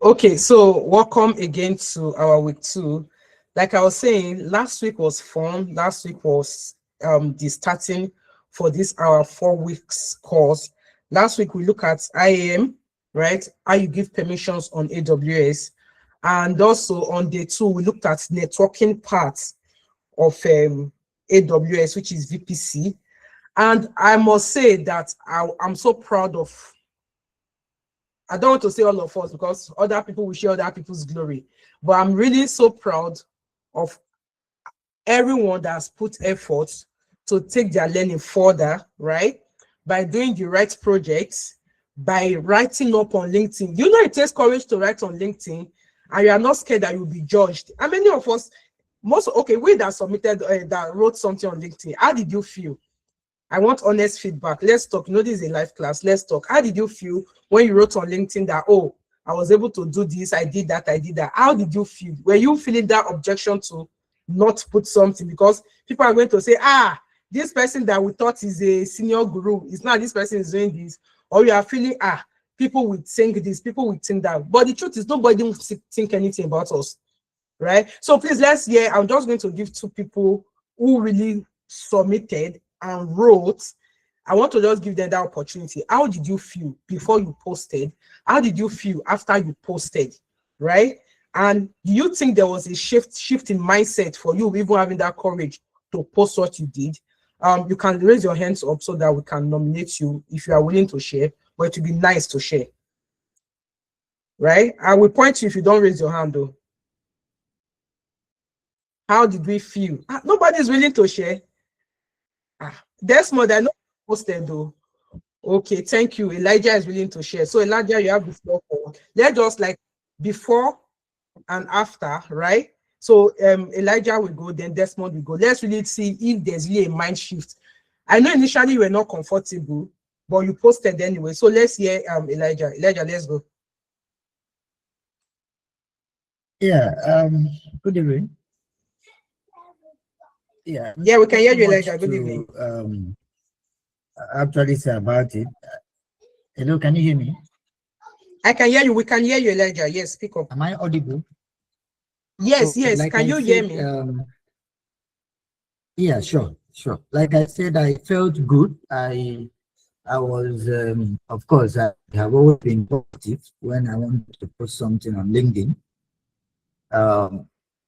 Okay, so welcome again to our week 2. Like I was saying, last week was fun. Last week was the starting for this our 4 weeks course. Last week we look at IAM, right? How you give permissions on AWS, and also on day 2 we looked at networking parts of AWS, which is VPC. And I must say that I'm so proud of. I don't want to say all of us because other people will share other people's glory, but I'm really so proud of everyone that has put effort to take their learning further, right? By doing the right projects, by writing up on LinkedIn. You know, it takes courage to write on LinkedIn, and you are not scared that you'll be judged. How many of us, we that submitted, that wrote something on LinkedIn, how did you feel? I want honest feedback. Let's talk. You know, this is a live class. Let's talk. How did you feel when you wrote on LinkedIn that, oh, I was able to do this, I did that, I did that? How did you feel? Were you feeling that objection to not put something? Because people are going to say, this person that we thought is a senior guru, it's not this person is doing this. Or you are feeling, people will think this, people will think that. But the truth is, nobody will think anything about us, right? So please, let's hear. I'm just going to give 2 people who really submitted and wrote. I want to just give them that opportunity. How did you feel before you posted? How did you feel after you posted, right? And do you think there was a shift in mindset for you, even having that courage to post what you did? You can raise your hands up so that we can nominate you if you are willing to share, but it would be nice to share, right? I will point you if you don't raise your hand though. How did we feel? Nobody's willing to share. There's more than posted though. Okay, thank you. Elijah is willing to share. So Elijah, you have the floor for. Let's just like before and after, right? So Elijah will go, then Desmond will go. Let's really see if there's really a mind shift. I know initially you were not comfortable, but you posted anyway. So let's hear Elijah. Elijah, let's go. Yeah, good evening. Yeah, we can hear you, Elijah. Good evening. Actually say about it. Hello, can you hear me? I can hear you. We can hear you, Elijah. Yes, speak up. Am I audible? Yes, so, yes. Like can you hear me? Yeah, sure. Like I said, I felt good. I was, of course, I have always been positive when I want to post something on LinkedIn.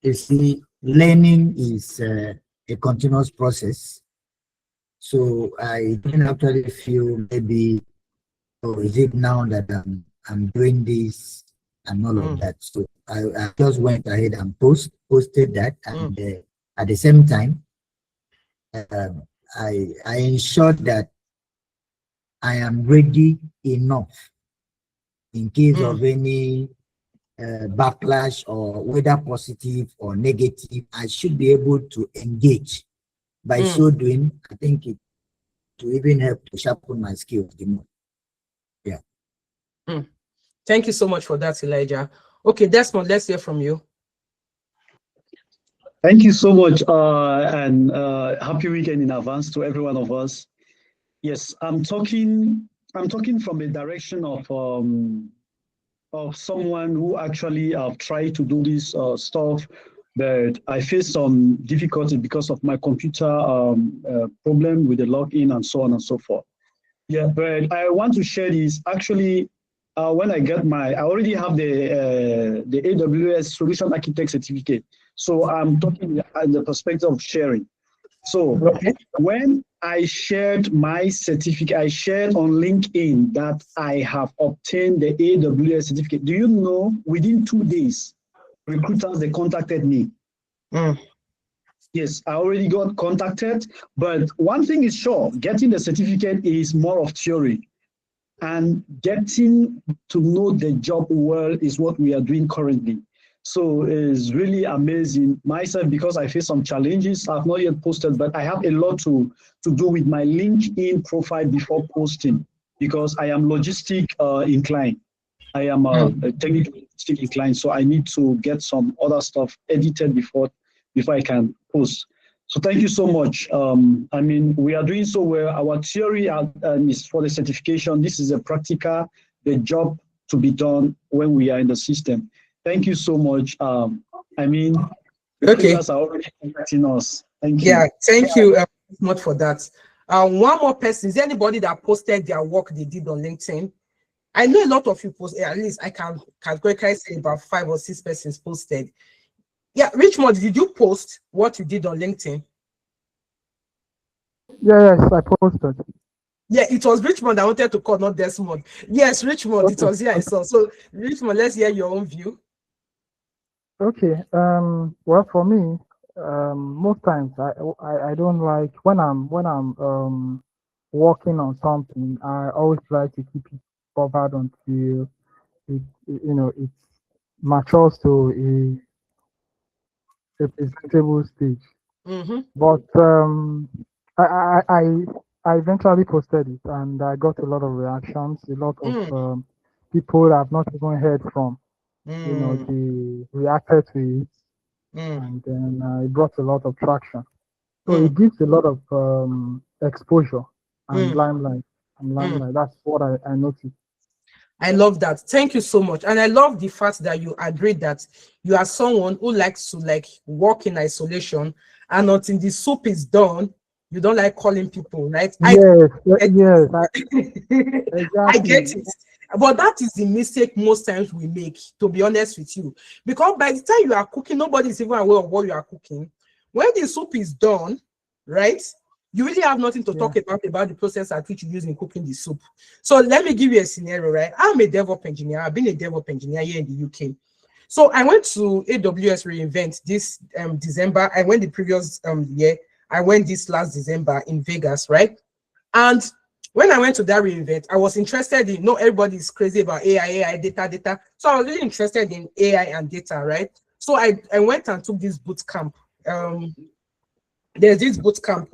You see, learning is a continuous process. So I didn't actually feel maybe, oh, is it now that I'm doing this and all of that. So I just went ahead and posted that, and at the same time, I ensured that I am ready enough in case of any backlash, or whether positive or negative. I should be able to engage. By so doing, I think it to even help to sharpen my skills the more. Yeah. Thank you so much for that, Elijah. Okay, Desmond, let's hear from you. Thank you so much, and happy weekend in advance to every one of us. Yes, I'm talking from a direction of someone who actually tried to do this stuff, but I faced some difficulty because of my computer problem with the login and so on and so forth. Yeah, but I want to share this. Actually, when I get I already have the AWS Solution Architect certificate. So I'm talking at the perspective of sharing. So when I shared my certificate, I shared on LinkedIn that I have obtained the AWS certificate. Do you know, within 2 days, recruiters, they contacted me. Yes, I already got contacted, but one thing is sure, getting the certificate is more of theory, and getting to know the job well is what we are doing currently. So it's really amazing. Myself, because I face some challenges, I've not yet posted, but I have a lot to do with my LinkedIn profile before posting, because I am logistic inclined. I am a technical logistic inclined, so I need to get some other stuff edited before I can post. So thank you so much. I mean, we are doing so well. Our theory is for the certification. This is a practical, the job to be done when we are in the system. Thank you so much. I mean, the players are already contacting us. Thank you. Yeah, thank you much for that. One more person, is there anybody that posted their work they did on LinkedIn? I know a lot of you post, at least I can categorically say about 5 or 6 persons posted. Yeah, Richmond, did you post what you did on LinkedIn? Yes, I posted. Yeah, it was Richmond I wanted to call, not Desmond. Yes, Richmond, Okay. it was here I saw. So Richmond, let's hear your own view. Okay. Well, for me, most times I don't like when I'm working on something. I always try to keep it covered until it matures to a presentable stage. Mm-hmm. But I eventually posted it, and I got a lot of reactions. A lot of people I've not even heard from. They reacted to it, and then it brought a lot of traction. So it gives a lot of exposure and limelight. That's what I noticed. I love that. Thank you so much. And I love the fact that you agree that you are someone who likes to work in isolation, and until the soup is done, you don't like calling people, right? Yes, exactly. I get it. But that is the mistake most times we make, to be honest with you. Because by the time you are cooking, nobody is even aware of what you are cooking. When the soup is done, right, you really have nothing to talk about the process at which you use in cooking the soup. So let me give you a scenario, right? I'm a DevOps engineer. I've been a DevOps engineer here in the UK. So I went to AWS reInvent this December. I went the previous year. I went this last December in Vegas, right? And when I went to that reInvent, I was interested in, everybody is crazy about AI, data. So I was really interested in AI and data, right? So I went and took this boot camp. There's this boot camp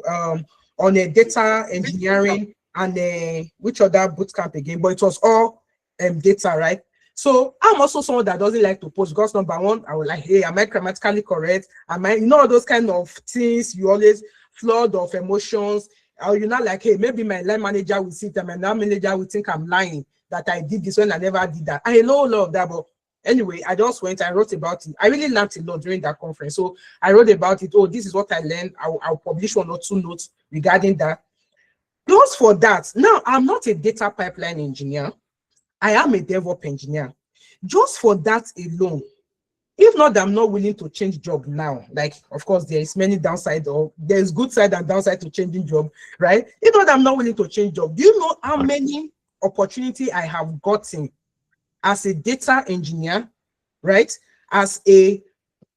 on a data engineering and which other boot camp again, but it was all data, right? So I'm also someone that doesn't like to post because number one, I was like, hey, am I grammatically correct? Am I, those kind of things, you always flood of emotions. Or you're not like, hey, maybe my line manager will see it and my line manager will think I'm lying, that I did this when I never did that. I know a lot of that, but anyway, I just went, I wrote about it. I really learned a lot during that conference. So I wrote about it. Oh, this is what I learned. I'll publish 1 or 2 notes regarding that. Just for that, now I'm not a data pipeline engineer. I am a DevOps engineer. Just for that alone, if not that I'm not willing to change job now, of course, there is many downside, or there's good side and downside to changing job, right? If not that I'm not willing to change job, do you know how many opportunity I have gotten as a data engineer, right? As a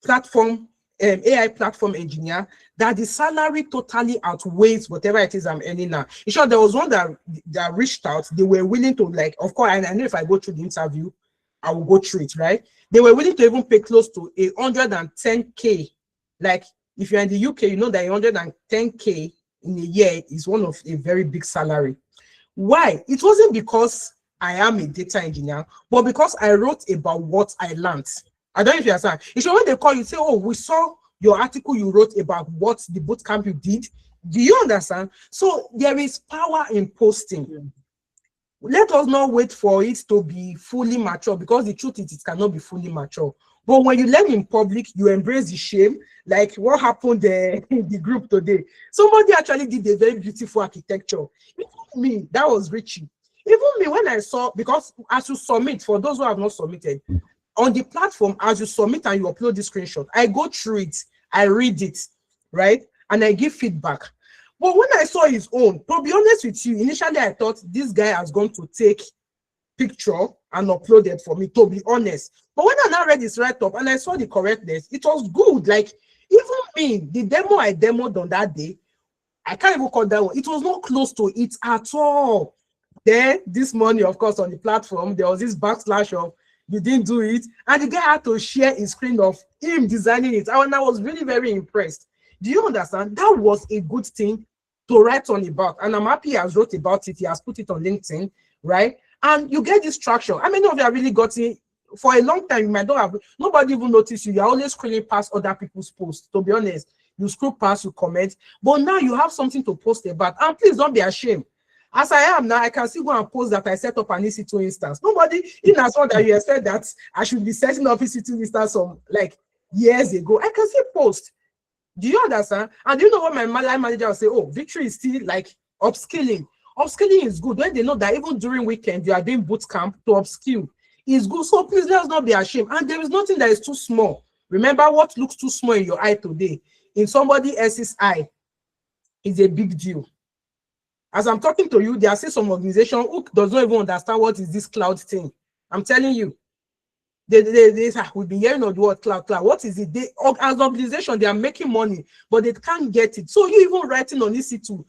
platform, AI platform engineer, that the salary totally outweighs whatever it is I'm earning now. In short, there was one that reached out. They were willing to, of course, I know if I go through the interview, I will go through it, right? They were willing to even pay close to 110K. If you're in the UK, you know that 110K in a year is one of a very big salary. Why? It wasn't because I am a data engineer, but because I wrote about what I learned. I don't know if you understand. It's when they call you, say, oh, we saw your article you wrote about what the bootcamp you did. Do you understand? So there is power in posting. Let us not wait for it to be fully mature, because the truth is it cannot be fully mature. But when you learn in public, you embrace the shame, like what happened in the group today. Somebody actually did a very beautiful architecture. Even me, that was Richie. Even me, when I saw, because as you submit, for those who have not submitted, on the platform, as you submit and you upload the screenshot, I go through it, I read it, right? And I give feedback. But when I saw his own, to be honest with you, initially I thought this guy has gone to take picture and upload it for me, to be honest. But when I now read his write-up and I saw the correctness, it was good. Even me, the demo I demoed on that day, I can't even call that one. It was not close to it at all. Then this morning, of course, on the platform, there was this backslash of you didn't do it. And the guy had to share his screen of him designing it. And I was really very impressed. Do you understand? That was a good thing to write on about. And I'm happy he has wrote about it. He has put it on LinkedIn, right? And you get this traction. How many of you have really gotten, for a long time, you might not have, nobody even noticed you. You're always scrolling past other people's posts. To be honest, you scroll past, you comment. But now you have something to post about. And please don't be ashamed. As I am now, I can still go and post that I set up an EC2 instance. Nobody, in as well that you expect that I should be setting up EC2 instance some like years ago, I can still post. Do you understand? And do you know what my line manager will say? Oh, Victory is still like upskilling. Upskilling is good when they know that even during weekend you are doing boot camp to upskill. It's good. So please let's not be ashamed. And there is nothing that is too small. Remember, what looks too small in your eye today, in somebody else's eye, is a big deal. As I'm talking to you, there are still some organization who does not even understand what is this cloud thing. I'm telling you. We've been hearing of the word cloud. What is it? They, as an organization, they are making money, but they can't get it. So you even writing on EC2,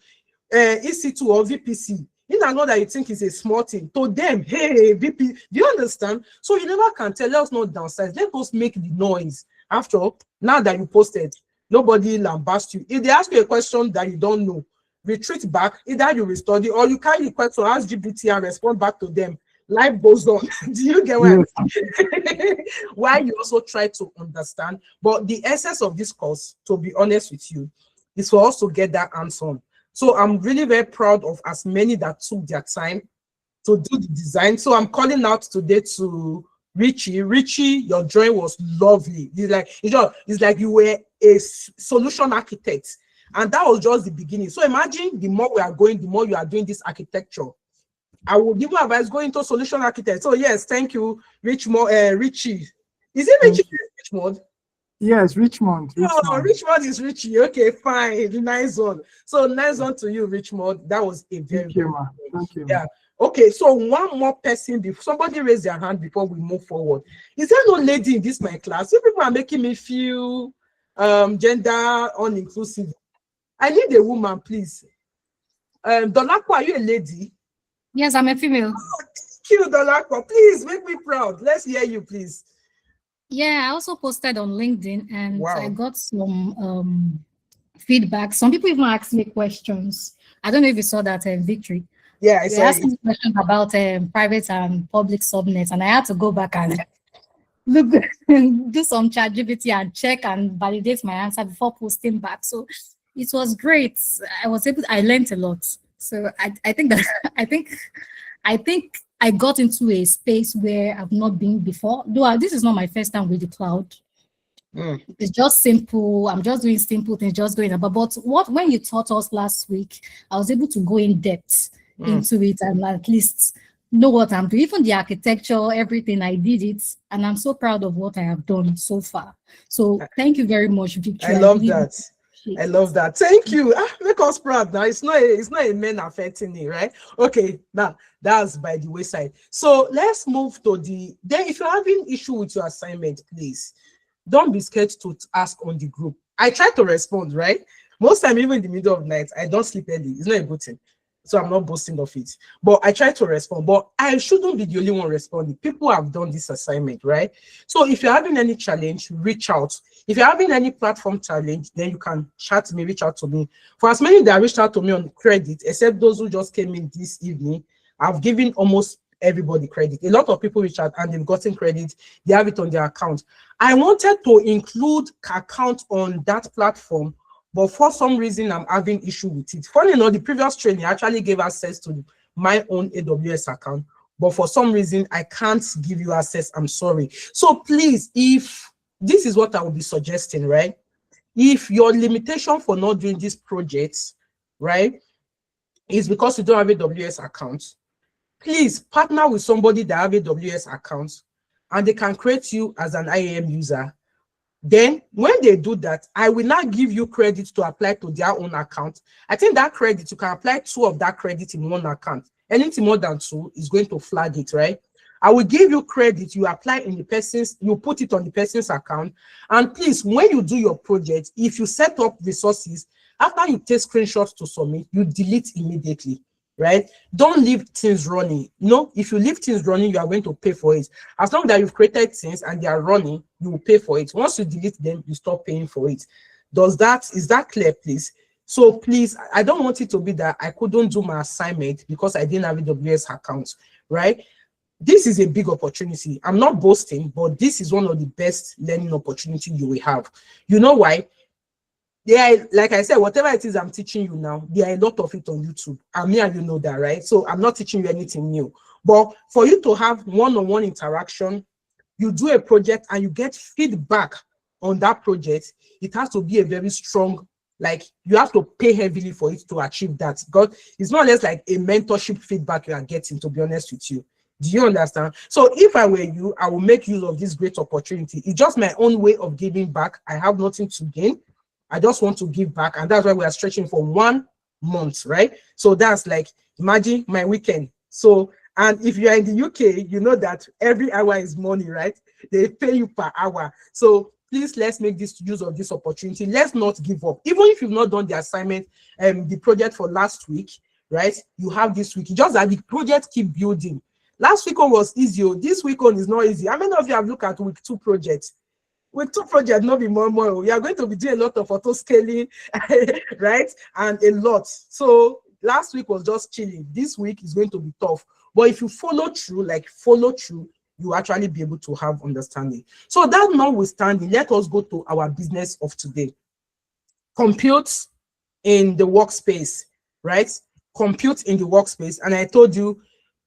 EC2 or VPC, in and know that you think is a small thing. To them, hey, VP, do you understand? So you never can tell. Let us not downsize. Let us make the noise. After all, now that you posted, nobody lambast you. If they ask you a question that you don't know, retreat back. Either you restudy or you carry the question, ask GPT and respond back to them. Life goes on. Do you get what I'm saying? Why you also try to understand? But the essence of this course, to be honest with you, is for us to get that hands-on. So I'm really very proud of as many that took their time to do the design. So I'm calling out today to Richie. Richie, your drawing was lovely. It's like you were a solution architect. And that was just the beginning. So imagine the more we are going, the more you are doing this architecture. I will give you advice, go into solution architect. So yes, thank you, Richie. Is it Richie? Richmond? Yes, Richmond. Oh, Richmond is Richie. Okay, fine. Nice one. So nice one to you, Richmond. That was a very good one. Thank you. Yeah. Okay, so one more person, before somebody raise their hand before we move forward. Is there no lady in this my class? You people are making me feel gender uninclusive. I need a woman, please. Dolakwa, are you a lady? Yes, I'm a female. Oh, thank you, Dolakwa. Please make me proud. Let's hear you, please. Yeah, I also posted on LinkedIn and Wow. I got some feedback. Some people even asked me questions. I don't know if you saw that, Victory. Yeah, I They saw asked it. me questions about private and public subnets, and I had to go back and look, do some ChatGPT and check and validate my answer before posting back. So it was great. I learned a lot. So I think that I think I got into a space where I've not been before. Though this is not my first time with the cloud. It's just simple. I'm just doing simple things, just going about. But when you taught us last week, I was able to go in depth into it and at least know what I'm doing. Even the architecture, everything, I did it. And I'm so proud of what I have done so far. So thank you very much, Victory. I love that. I love that. Thank you. Make us proud now. It's not a man affecting it, right? Okay, now that's by the wayside. So let's move to then if you're having issue with your assignment, please don't be scared to ask on the group. I try to respond, right? Most time, even in the middle of the night, I don't sleep early. It's not a good thing. So I'm not boasting of it. But I try to respond. But I shouldn't be the only one responding. People have done this assignment, right? So if you're having any challenge, reach out. If you're having any platform challenge, then you can chat me, reach out to me. For as many that reached out to me on credit, except those who just came in this evening, I've given almost everybody credit. A lot of people reach out and they've gotten credit. They have it on their account. I wanted to include account on that platform, but for some reason, I'm having issue with it. Funny enough, the previous training actually gave access to my own AWS account, but for some reason, I can't give you access. I'm sorry. So please, if this is what I will be suggesting, right? If your limitation for not doing these projects, right, is because you don't have AWS account, please partner with somebody that have AWS account and they can create you as an IAM user. Then when they do that, I will not give you credit to apply to their own account. I think that credit, you can apply 2 of that credit in one account. Anything more than 2 is going to flag it, right? I will give you credit, you apply in the person's, you put it on the person's account. And please, when you do your project, if you set up resources, after you take screenshots to submit, you delete immediately. Right? Don't leave things running. No, if you leave things running, you are going to pay for it. As long as you've created things and they are running, you will pay for it. Once you delete them, you stop paying for it. Is that clear, please? So please, I don't want it to be that I couldn't do my assignment because I didn't have AWS account, right? This is a big opportunity. I'm not boasting, but this is one of the best learning opportunities you will have. You know why? there are, like I said, whatever it is I'm teaching you now, there are a lot of it on YouTube. And me and you know that, right? So I'm not teaching you anything new. But for you to have one-on-one interaction, you do a project and you get feedback on that project, it has to be a very strong, like you have to pay heavily for it to achieve that. Because it's more or less like a mentorship feedback you are getting, to be honest with you. Do you understand? So if I were you, I will make use of this great opportunity. It's just my own way of giving back. I have nothing to gain. I just want to give back. And that's why we are stretching for 1 month, right? So that's like, imagine my weekend. So, and if you are in the UK, you know that every hour is money, right? They pay you per hour. So please, let's make this use of this opportunity. Let's not give up. Even if you've not done the assignment, the project for last week, right? You have this week. Just that the project keep building. Last week one was easy. This week one is not easy. How many of you have looked at week 2 projects? Week 2 project, not be more. We are going to be doing a lot of auto scaling, right? And a lot. So last week was just chilling. This week is going to be tough. But if you follow through, you actually be able to have understanding. So that notwithstanding, let us go to our business of today. Compute in the workspace, right? Compute in the workspace. And I told you,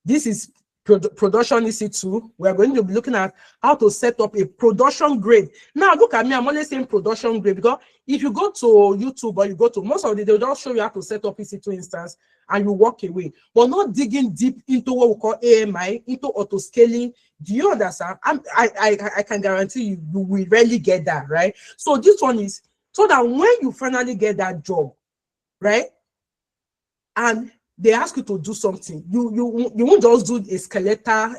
this is production EC2. We're going to be looking at how to set up a production grade. Now, look at me, I'm only saying production grade because if you go to YouTube or you go to most of the, they'll just show you how to set up EC2 instance and you walk away, but not digging deep into what we call AMI, into auto scaling. Do you understand? I can guarantee you, you will rarely get that, right? So this one is so that when you finally get that job, right, and they ask you to do something, you won't just do a skeletal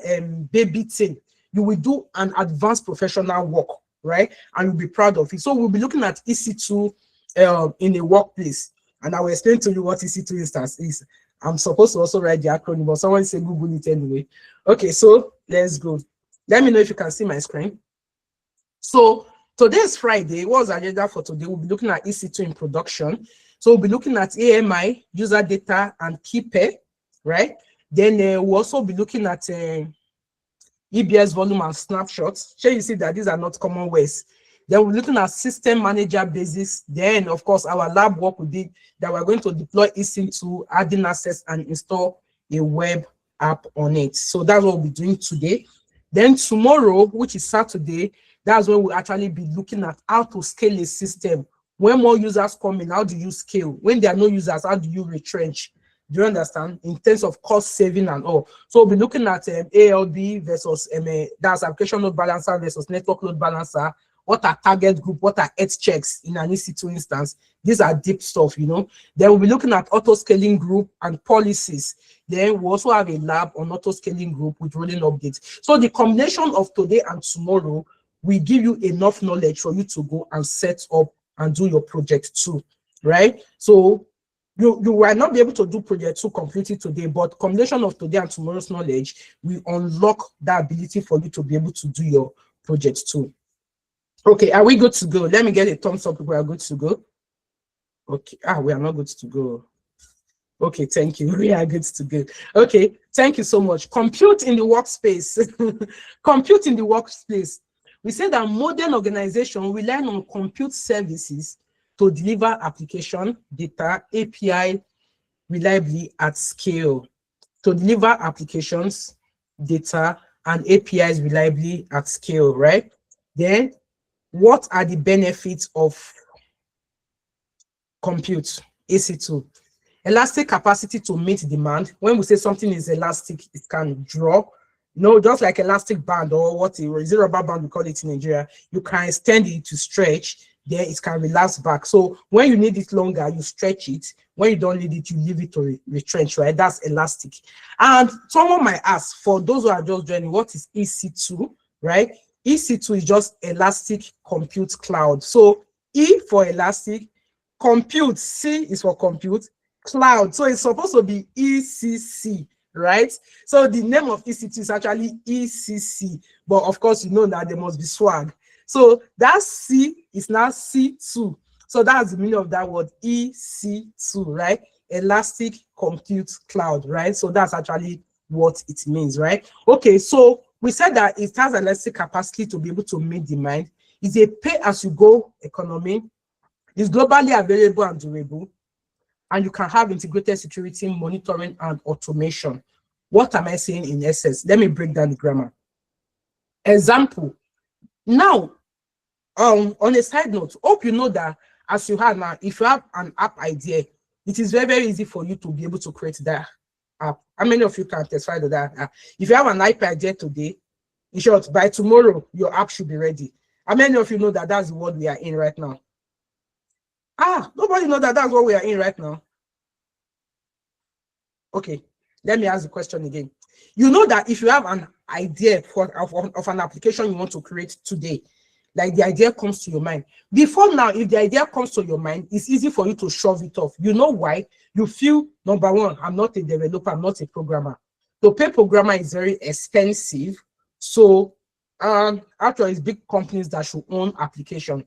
baby thing. You will do an advanced professional work, right? And you'll be proud of it. So we'll be looking at EC2 in a workplace, and I will explain to you what EC2 instance is. I'm supposed to also write the acronym, but someone say Google it anyway. Okay, so let's go. Let me know if you can see my screen. So today is Friday. What's the agenda for today? We'll be looking at EC2 in production. So we'll be looking at AMI, user data, and key pair, right? Then we'll also be looking at EBS volume and snapshots. Sure, you see that these are not common ways. Then we're looking at system manager basics. Then, of course, our lab work will be that we're going to deploy EC2, adding access, and install a web app on it. So that's what we'll be doing today. Then tomorrow, which is Saturday, that's when we'll actually be looking at how to scale a system. When more users come in, how do you scale? When there are no users, how do you retrench? Do you understand? In terms of cost saving and all. So we'll be looking at ALB versus that's application load balancer versus network load balancer. What are target group? What are health checks in an EC2 instance? These are deep stuff, you know. Then we'll be looking at auto scaling group and policies. Then we also have a lab on auto scaling group with rolling updates. So the combination of today and tomorrow will give you enough knowledge for you to go and set up and do your project too, right? So you will not be able to do project 2 completely today, but combination of today and tomorrow's knowledge will unlock that ability for you to be able to do your project too. Okay, are we good to go? Let me get a thumbs up if we are good to go. Okay, we are not good to go. Okay, thank you. We are good to go. Okay, thank you so much. Compute in the workspace. Compute in the workspace. We say that modern organizations rely on compute services to deliver application, data, API reliably at scale. To deliver applications, data, and APIs reliably at scale, right? Then, what are the benefits of compute, EC2? Elastic capacity to meet demand. When we say something is elastic, it can draw. No, just like elastic band or what is it, rubber band we call it in Nigeria. You can extend it to stretch, then it can relax back. So when you need it longer, you stretch it. When you don't need it, you leave it to retrench, right? That's elastic. And someone might ask, for those who are just joining, what is EC2, right? EC2 is just elastic compute cloud. So E for elastic, compute, C is for compute, cloud. So it's supposed to be ECC, right? So the name of EC2 is actually ECC, but of course you know that there must be swag. So that C is now C2. So that's the meaning of that word, EC2, right? Elastic Compute Cloud, right? So that's actually what it means, right? Okay, so we said that it has elastic capacity to be able to meet demand. It's a pay-as-you-go economy. It's globally available and durable, and you can have integrated security, monitoring, and automation. What am I saying in essence? Let me break down the grammar. Example. Now, on a side note, hope you know that as you have now, if you have an app idea, it is very, very easy for you to be able to create that app. How many of you can testify to that? If you have an app idea today, in short, by tomorrow, your app should be ready. How many of you know that that's the world we are in right now? Nobody knows that that's what we are in right now. Okay, let me ask the question again. You know that if you have an idea of an application you want to create today, like the idea comes to your mind. Before now, if the idea comes to your mind, it's easy for you to shove it off. You know why? You feel, number one, I'm not a developer, I'm not a programmer. To pay programmer is very expensive. So actually, it's big companies that should own application.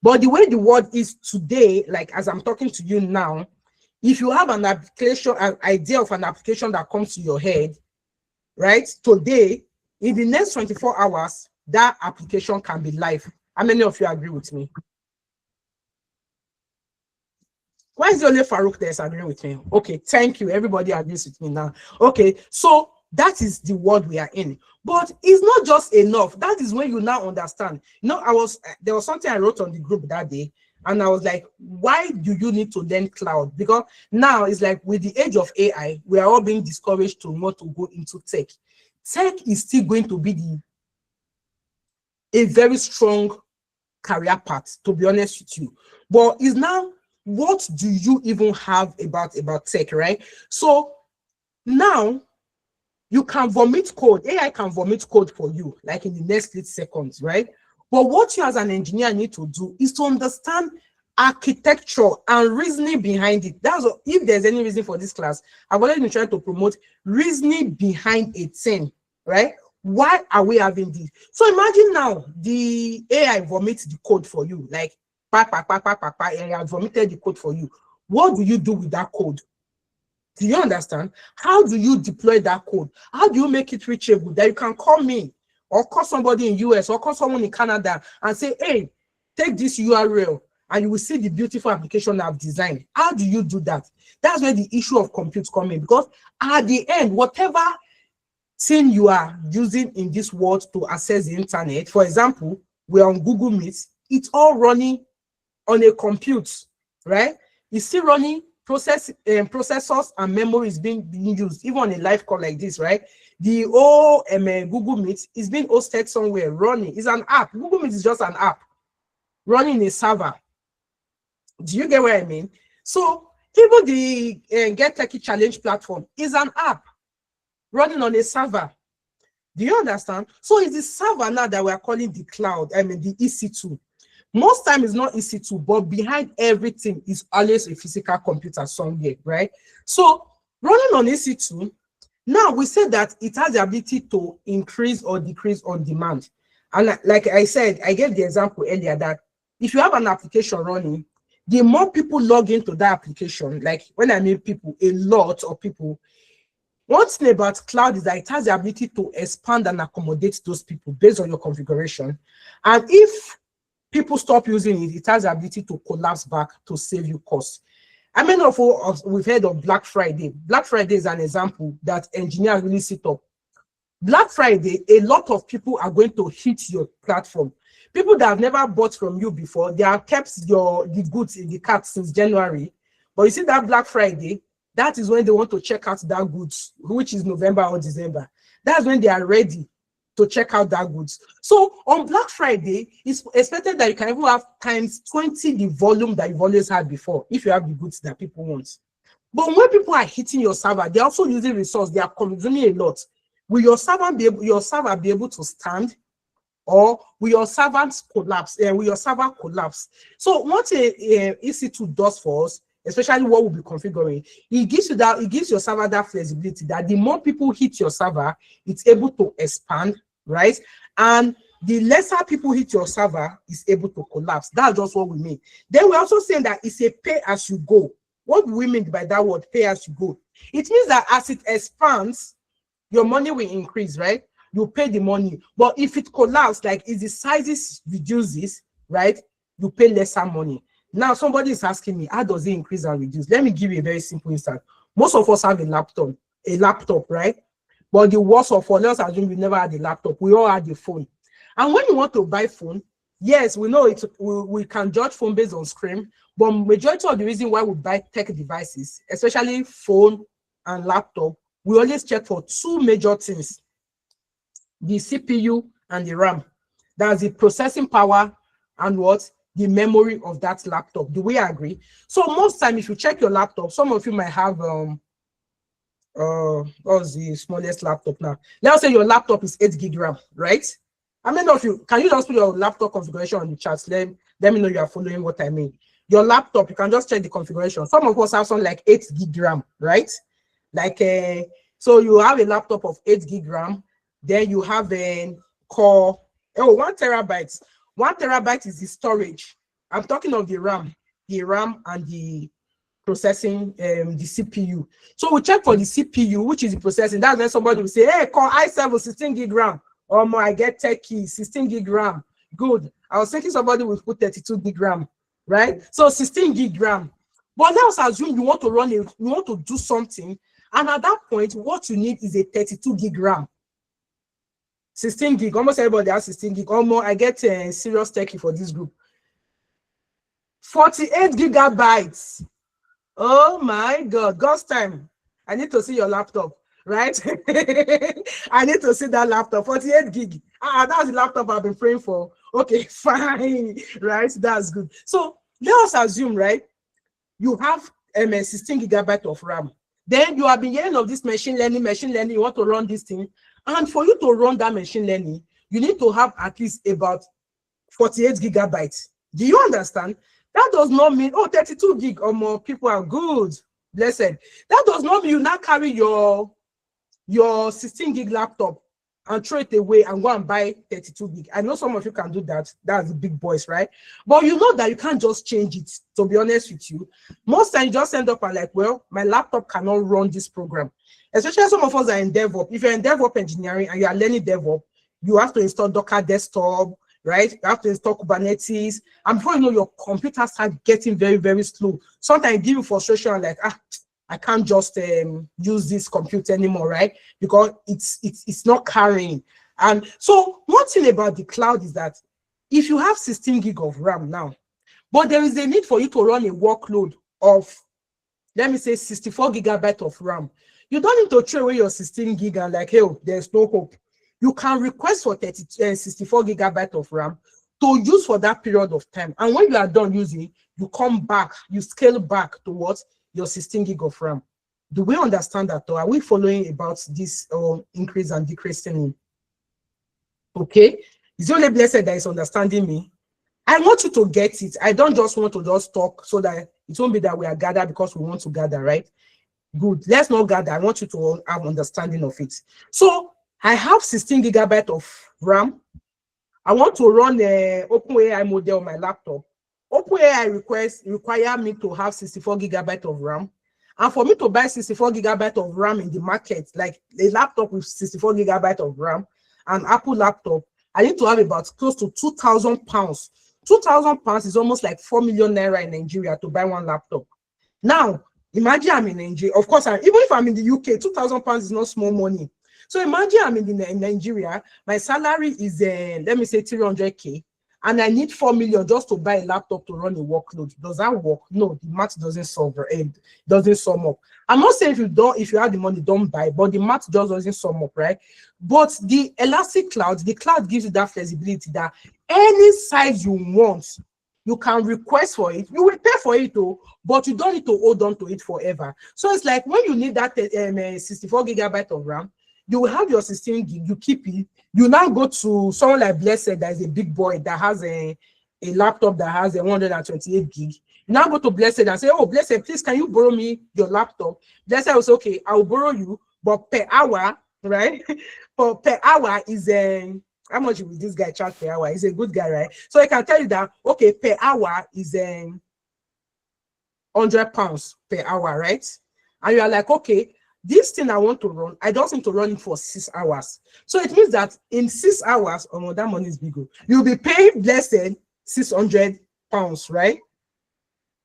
But the way the world is today, like as I'm talking to you now, if you have an application, an idea of an application that comes to your head, right, today, in the next 24 hours, that application can be live. How many of you agree with me? Why is the only Farouk that's agreeing with me? Okay, thank you. Everybody agrees with me now. Okay, so that is the world we are in. But it's not just enough. That is when you now understand. You know, there was something I wrote on the group that day, and I was like, why do you need to learn cloud? Because now it's like with the age of AI, we are all being discouraged to want to go into tech. Tech is still going to be a very strong career path, to be honest with you. But is now, what do you even have about tech, right? So now you can vomit code. AI can vomit code for you, like in the next 8 seconds, right? But what you as an engineer need to do is to understand architecture and reasoning behind it. That's what, if there's any reason for this class, I've already been trying to promote reasoning behind a thing, right? Why are we having this? So imagine now the AI vomits the code for you, like AI vomited the code for you. What do you do with that code? Do you understand? How do you deploy that code? How do you make it reachable that you can call me or call somebody in US or call someone in Canada and say, hey, take this URL and you will see the beautiful application I've designed. How do you do that? That's where the issue of compute comes in, because at the end, whatever thing you are using in this world to access the internet, for example, we're on Google Meet, it's all running on a compute, right? It's still running processors and memories being used, even on a live call like this, right? The whole Google Meet is being hosted somewhere, running. It's an app. Google Meet is just an app running a server. Do you get what I mean? So even the Get Techie Challenge platform is an app running on a server. Do you understand? So it's the server now that we are calling the cloud, the EC2. Most time it's not EC2, but behind everything is always a physical computer somewhere, right? So running on EC2, now we said that it has the ability to increase or decrease on demand. And like I said, I gave the example earlier that if you have an application running, the more people log into that application, like when I mean people, a lot of people, one thing about cloud is that it has the ability to expand and accommodate those people based on your configuration. And if people stop using it, it has the ability to collapse back to save you costs. I mean, we've heard of Black Friday. Black Friday is an example that engineers really sit up. Black Friday, a lot of people are going to hit your platform. People that have never bought from you before, they have kept the goods in the cart since January. But you see that Black Friday, that is when they want to check out that goods, which is November or December. That's when they are ready to check out that goods. So on Black Friday, it's expected that you can even have times 20 the volume that you've always had before, if you have the goods that people want. But when people are hitting your server, they're also using resource, they are consuming a lot. Will your server be able to stand, or will your servers collapse? Will your server collapse? So what a EC2 does for us, especially what we'll be configuring, it gives your server that flexibility that the more people hit your server, it's able to expand, right? And the lesser people hit your server is able to collapse. That's just what we mean. Then we're also saying that it's a pay as you go. What do we mean by that word, pay as you go? It means that as it expands, your money will increase, right? You pay the money. But if it collapses, like if the sizes reduces, right, you pay lesser money. Now somebody is asking me, how does it increase and reduce? Let me give you a very simple instance. Most of us have a laptop, right? But the worst of all, let's assume we never had a laptop. We all had a phone. And when you want to buy phone, yes, we know it. We can judge phone based on screen, but majority of the reason why we buy tech devices, especially phone and laptop, we always check for two major things: the CPU and the RAM. That's the processing power and what? The memory of that laptop. Do we agree? So most time, if you check your laptop, some of you might have what's the smallest laptop now? Let's say your laptop is 8 gig RAM, right? How many of you can you just put your laptop configuration on the chat? Let me know you are following what I mean. Your laptop, you can just check the configuration. Some of us have something like 8 gig RAM, right? Like so you have a laptop of 8 gig RAM, then you have a core 1 terabyte. 1 terabyte is the storage. I'm talking of the RAM and the processing, the CPU. So we check for the CPU, which is the processing. That's when somebody will say, hey, Core i7 16 gig RAM. Or more, I get techie 16 gig RAM. Good. I was thinking somebody will put 32 gig RAM, right? So 16 gig RAM. But let's assume you want to do something, and at that point, what you need is a 32 gig RAM. 16 gig, almost everybody has 16 gig. Or more, I get a serious techie for this group. 48 gigabytes. Oh my God, God's time. I need to see your laptop, right? I need to see that laptop. 48 gig. That's the laptop I've been praying for. Okay, fine, right? That's good. So let us assume, right? You have 16 gigabyte of RAM. Then you have been hearing of this machine learning, you want to run this thing. And for you to run that machine learning, you need to have at least about 48 gigabytes. Do you understand? That does not mean, 32 gig or more people are good. Blessed. That does not mean you now carry your 16 gig laptop and throw it away and go and buy 32 gig. I know some of you can do that. That's the big boys, right? But you know that you can't just change it, to be honest with you. Most times you just end up and like, well, my laptop cannot run this program. Especially some of us are in DevOps. If you're in DevOps engineering and you are learning DevOps, you have to install Docker desktop, right? You have to install Kubernetes. And before you know, your computer starts getting very, very slow. Sometimes it gives you frustration, like, I can't just use this computer anymore, right? Because it's not carrying. And so one thing about the cloud is that if you have 16 gig of RAM now, but there is a need for you to run a workload of, let me say, 64 gigabyte of RAM, you don't need to throw away your 16 gig and like, hey, there's no hope. You can request for 64 gigabyte of RAM to use for that period of time. And when you are done using, you come back, you scale back to what? Your 16 gig of RAM. Do we understand that, or are we following about this increase and decreasing? Okay, it's only Blessed that is understanding me. I want you to get it. I don't just want to just talk so that it won't be that we are gathered because we want to gather, right? Good. Let's not gather. I want you to have understanding of it. So I have 16 gigabyte of RAM. I want to run a OpenAI model on my laptop. OpenAI require me to have 64 gigabyte of RAM. And for me to buy 64 gigabyte of RAM in the market, like a laptop with 64 gigabyte of RAM, an Apple laptop, I need to have about close to 2,000 pounds. 2,000 pounds is almost like 4 million naira in Nigeria to buy one laptop. Now, imagine I'm in Nigeria. Of course, even if I'm in the UK, 2,000 pounds is not small money. So imagine I'm in Nigeria, my salary is, let me say 300K, and I need 4 million just to buy a laptop to run a workload. Does that work? No, the math doesn't sum up. I'm not saying if you have the money, don't buy, but the math just doesn't sum up, right? But the Elastic Cloud, the cloud gives you that flexibility that any size you want, you can request for it. You will pay for it though, but you don't need to hold on to it forever. So it's like when you need that 64 gigabyte of RAM, you will have your 16 gig, you keep it. You now go to someone like Blessed that is a big boy that has a laptop that has a 128 gig. You now go to Blessed and say, oh, Blessed, please, can you borrow me your laptop? Blessed will say, okay, I will borrow you, but per hour, right? per hour is how much will this guy charge per hour? He's a good guy, right? So I can tell you that, okay, per hour is 100 pounds per hour, right? And you are like, okay, this thing I want to run, I just need to run it for 6 hours. So it means that in 6 hours, that money is big. You'll be paying Blessed 600 pounds, right?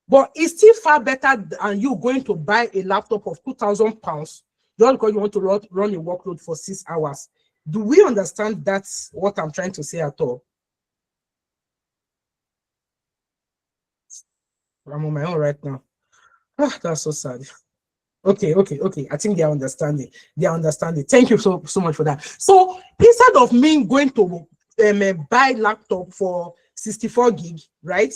But it's still far better than you going to buy a laptop of £2,000 just because you want to run a workload for 6 hours. Do we understand that's what I'm trying to say at all? I'm on my own right now. That's so sad. Okay. I think they are understanding. Thank you so much for that. So instead of me going to buy laptop for 64 gig, right?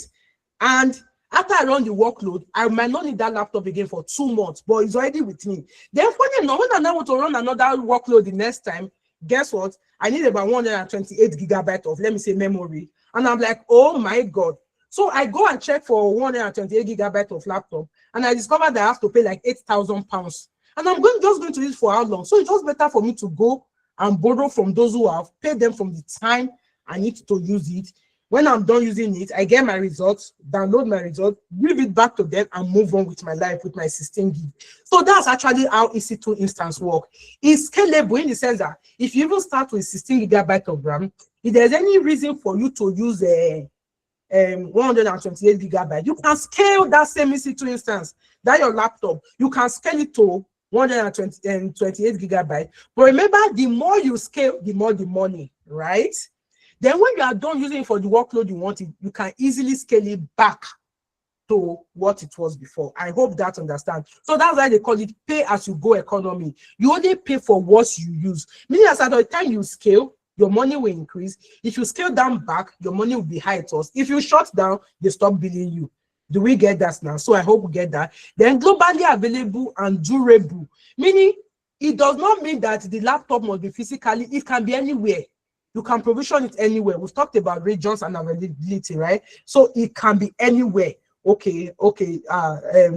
And after I run the workload, I might not need that laptop again for 2 months, but it's already with me. Then when I want to run another workload the next time, guess what? I need about 128 gigabytes of, let me say, memory. And I'm like, oh my God. So I go and check for 128 gigabytes of laptop, and I discover that I have to pay like £8,000. And I'm just going to use it for how long? So it's just better for me to go and borrow from those who have paid them from the time I need to use it. When I'm done using it, I get my results, download my results, give it back to them, and move on with my life with my 16 gig. So that's actually how EC2 instance work. It's scalable in the sense that if you even start with 16 gigabytes of RAM, if there's any reason for you to use 128 gigabytes, you can scale that same EC2 instance, that your laptop, you can scale it to 128 gigabytes. But remember, the more you scale, the more the money, right? Then when you are done using it for the workload you want, you can easily scale it back to what it was before. I hope that understand. So that's why they call it pay as you go economy. You only pay for what you use. Meaning as at the time you scale, your money will increase. If you scale down back, your money will be high to us. If you shut down, they stop billing you. Do we get that now? So I hope we get that. Then globally available and durable, meaning it does not mean that the laptop must be physically, it can be anywhere. You can provision it anywhere. We've talked about regions and availability, right? So it can be anywhere. Okay.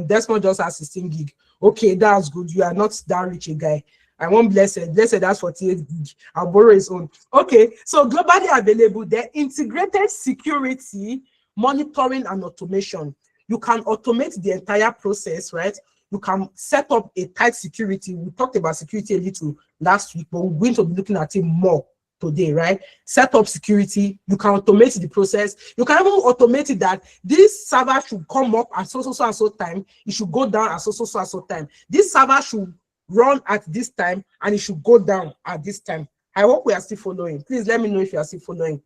Desmond just has 16 gig. Okay, that's good. You are not that rich a guy. I want blessed that's 48 gig. I'll borrow his own. Okay, so globally available, the integrated security, monitoring, and automation. You can automate the entire process, right? You can set up a tight security. We talked about security a little last week, but we're going to be looking at it more today, right? Set up security. You can automate the process. You can even automate it that this server should come up at so and so time. It should go down at so time. This server should run at this time and it should go down at this time. I hope we are still following. Please let me know if you are still following.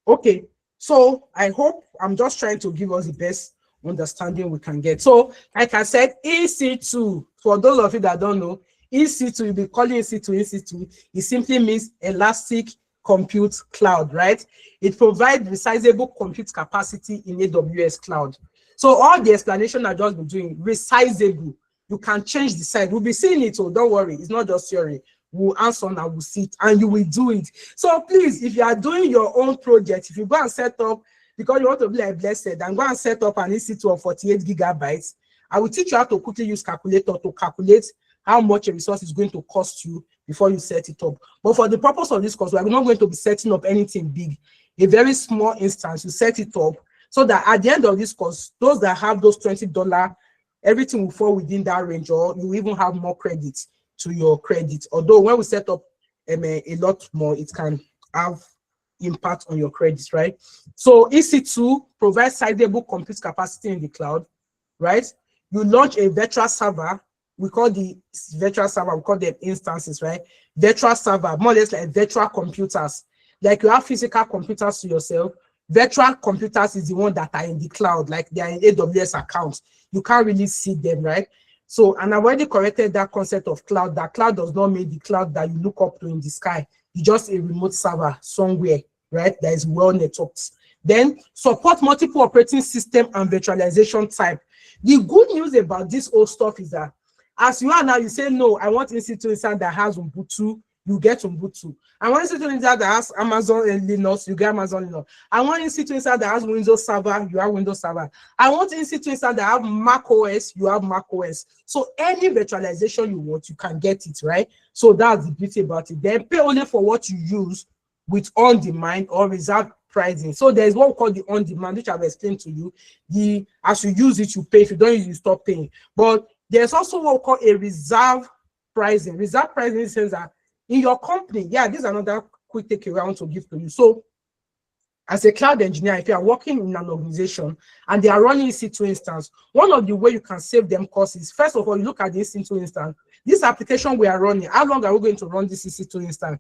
Okay, so I hope I'm just trying to give us the best understanding we can get. So like I said, EC2, for those of you that don't know, EC2, you'll be calling EC2. It simply means Elastic Compute Cloud, right? It provides resizable compute capacity in AWS cloud. So all the explanation I've just been doing, resizable. You can change the size. We'll be seeing it, so don't worry. It's not just theory. We'll answer and we'll see it, and you will do it. So please, if you are doing your own project, if you go and set up, because you want to be like Blessed, and go and set up an EC2 of 48 gigabytes, I will teach you how to quickly use calculator to calculate how much a resource is going to cost you before you set it up. But for the purpose of this course, we are not going to be setting up anything big. A very small instance, you set it up so that at the end of this course, those that have those $20, everything will fall within that range, or you even have more credits to your credit. Although when we set up a lot more, it can have impact on your credits, right? So EC2 provides sizable compute capacity in the cloud, right? You launch a virtual server. We call the virtual server, we call them instances, right? Virtual server, more or less like virtual computers. Like you have physical computers to yourself. Virtual computers is the one that are in the cloud, like they are in AWS accounts. You can't really see them, right? So, and I've already corrected that concept of cloud. That cloud does not mean the cloud that you look up to in the sky. It's just a remote server somewhere, right? That is well networked. Then support multiple operating system and virtualization type. The good news about this old stuff is that as you are now, you say, no, I want EC2 inside that has Ubuntu, you get Ubuntu. I want EC2 inside that has Amazon and Linux, you get Amazon Linux. I want EC2 inside that has Windows Server, you have Windows Server. I want EC2 inside that have Mac OS, you have Mac OS. So any virtualization you want, you can get it, right? So that's the beauty about it. Then pay only for what you use with on-demand or reserve pricing. So there's what we call the on-demand, which I've explained to you. As you use it, you pay. If you don't use it, you stop paying. But there's also what we call a reserve pricing. Reserve pricing says that in your company, yeah, this is another quick takeaway I want to give to you. So as a cloud engineer, if you are working in an organization and they are running EC2 instance, one of the way you can save them costs is, first of all, you look at the EC2 instance. This application we are running, how long are we going to run this EC2 instance?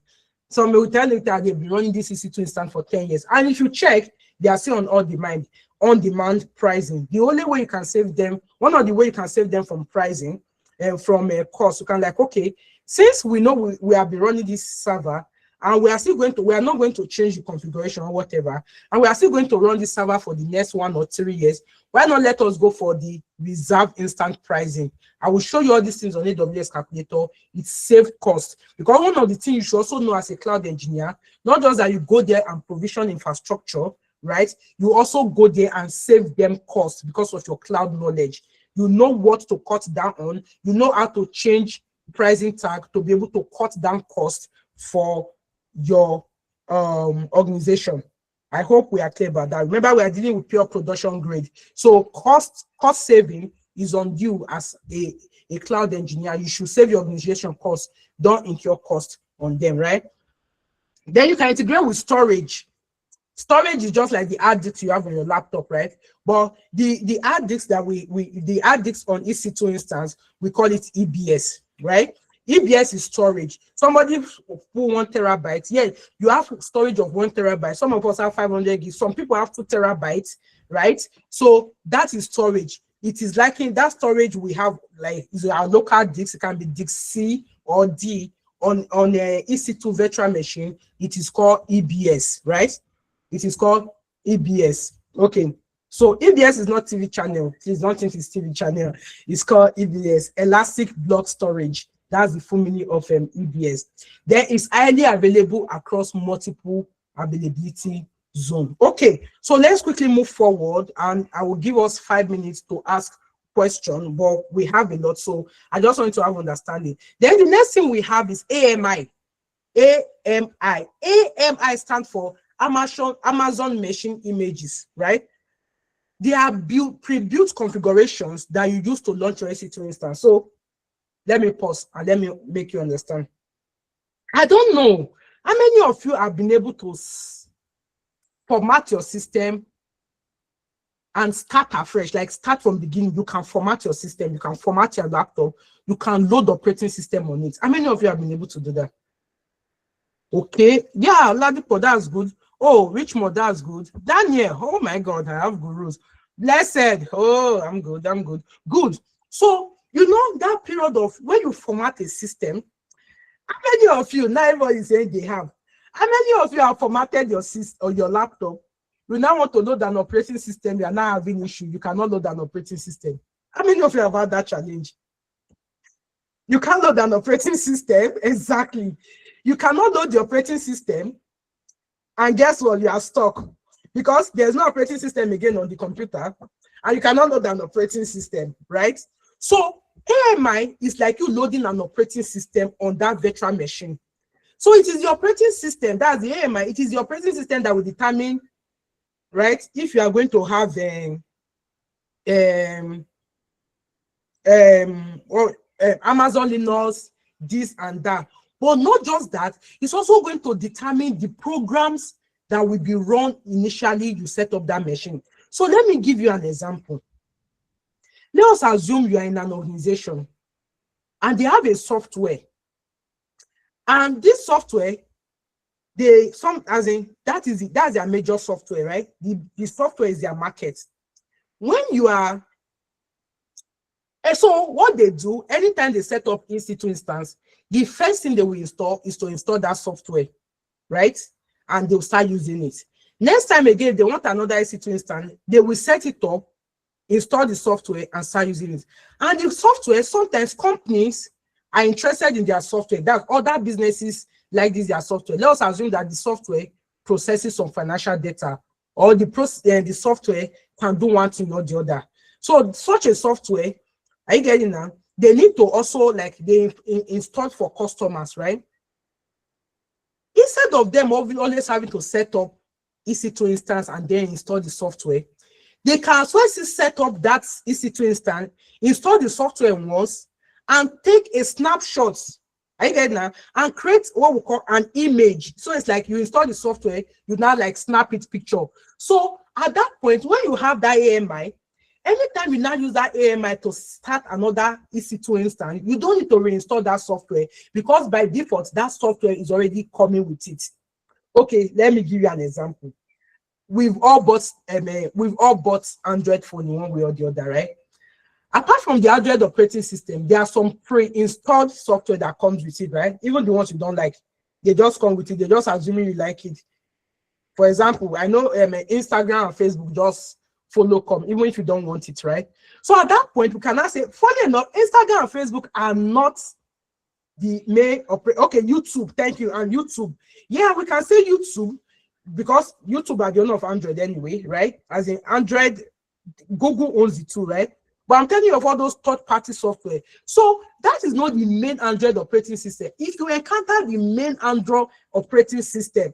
Some will tell you that they've been running this EC2 instance for 10 years. And if you check, they are still on demand pricing. The only way you can save them, one of the way you can save them from pricing and from a cost, you can like, okay, since we know we have been running this server, and we are not going to change the configuration or whatever, and we are still going to run this server for the next 1 or 3 years, why not let us go for the reserve instant pricing? I will show you all these things on AWS calculator. It saves cost, because one of the things you should also know as a cloud engineer, not just that you go there and provision infrastructure, right? You also go there and save them costs because of your cloud knowledge. You know what to cut down on. You know how to change pricing tag to be able to cut down costs for your organization. I hope we are clear about that. Remember, we are dealing with pure production grade. So cost saving is on you as a cloud engineer. You should save your organization costs, don't incur cost on them, right? Then you can integrate with storage. Storage is just like the hard disk you have on your laptop, right? But the hard disk that the hard disk on EC2 instance, we call it EBS, right? EBS is storage. Somebody who 1 terabyte, yeah, you have storage of 1 terabyte. Some of us have 500 gigs. Some people have 2 terabytes, right? So that is storage. It is like in that storage we have, like, is our local disk. It can be disk C or D on a EC2 virtual machine. It is called EBS, right? It is called EBS. Okay. So EBS is not TV channel. Please don't think it's TV channel. It's called EBS, Elastic Block Storage. That's the full meaning of EBS. There is highly available across multiple availability zone. Okay, so let's quickly move forward, and I will give us 5 minutes to ask questions, but we have a lot, so I just want to have understanding. Then the next thing we have is AMI. AMI stands for Amazon Machine Images, right? They are pre-built configurations that you use to launch your EC2 instance. So let me pause and let me make you understand. I don't know how many of you have been able to format your system and start afresh, like start from the beginning. You can format your system, you can format your laptop, you can load operating system on it. How many of you have been able to do that? Okay, yeah, Ladipo, that's good. Oh, Richmond, that's good. Daniel, oh my God, I have gurus. Blessed, oh, I'm good. Good. So, you know, that period of when you format a system, how many of you, now everybody is saying they have, how many of you have formatted your system or your laptop? You now want to load an operating system, you are now having issue, you cannot load an operating system. How many of you have had that challenge? You can't load an operating system, exactly. You cannot load the operating system, and guess what? You are stuck because there's no operating system again on the computer, and you cannot load an operating system, right? So AMI is like you loading an operating system on that virtual machine. So it is the operating system, that's the AMI, it is the operating system that will determine, right, if you are going to have Amazon Linux, this and that. But not just that, it's also going to determine the programs that will be run initially you set up that machine. So let me give you an example. Let us assume you are in an organization and they have a software. And this software, that's their major software, right? The software is their market. When you are, and so what they do, anytime they set up EC2 instance, the first thing they will install is to install that software, right? And they'll start using it. Next time again, if they want another EC2 instance, they will set it up, install the software, and start using it. And the software, sometimes companies are interested in their software. That other businesses like this, their software. Let us assume that the software processes some financial data, or the software can do one thing or the other. So such a software, are you getting now? They need to also, like, they install for customers, right? Instead of them always having to set up EC2 instance and then install the software, they can as well set up that EC2 instance, install the software once, and take a snapshot I get now, and create what we call an image. So it's like you install the software, you now like snap it picture. So at that point, when you have that AMI, anytime you now use that AMI to start another EC2 instance, you don't need to reinstall that software because by default, that software is already coming with it. Okay, let me give you an example. We've all bought Android phone in one way or the other, right? Apart from the Android operating system, there are some pre-installed software that comes with it, right? Even the ones you don't like, they just come with it. They just assuming you like it. For example, I know Instagram and Facebook just follow come, even if you don't want it, right? So at that point, we can now say, funny enough, Instagram and Facebook are not the main okay, YouTube, thank you, and YouTube. Yeah, we can say YouTube because YouTube are the owner of Android anyway, right? As in Android, Google owns it too, right? But I'm telling you of all those third-party software. So that is not the main Android operating system. If you encounter the main Android operating system,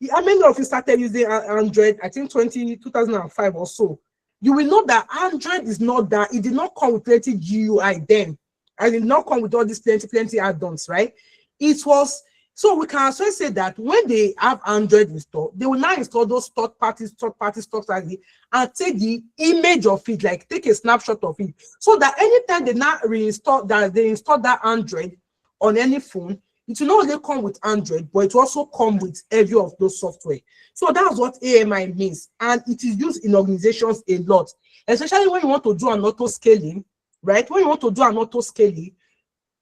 how many of you started using Android, I think 2005 or so, you will know that Android is not that, it did not come with plenty GUI then. And it did not come with all these plenty add-ons, right? It was, so we can also say that when they have Android installed, they will now install those third-party stuff and take the image of it, like take a snapshot of it. So that anytime they now reinstall that, they install that Android on any phone, it will not only come with Android, but it will also come with every of those software. So that's what AMI means. And it is used in organizations a lot, especially when you want to do an auto scaling, right? When you want to do an auto scaling,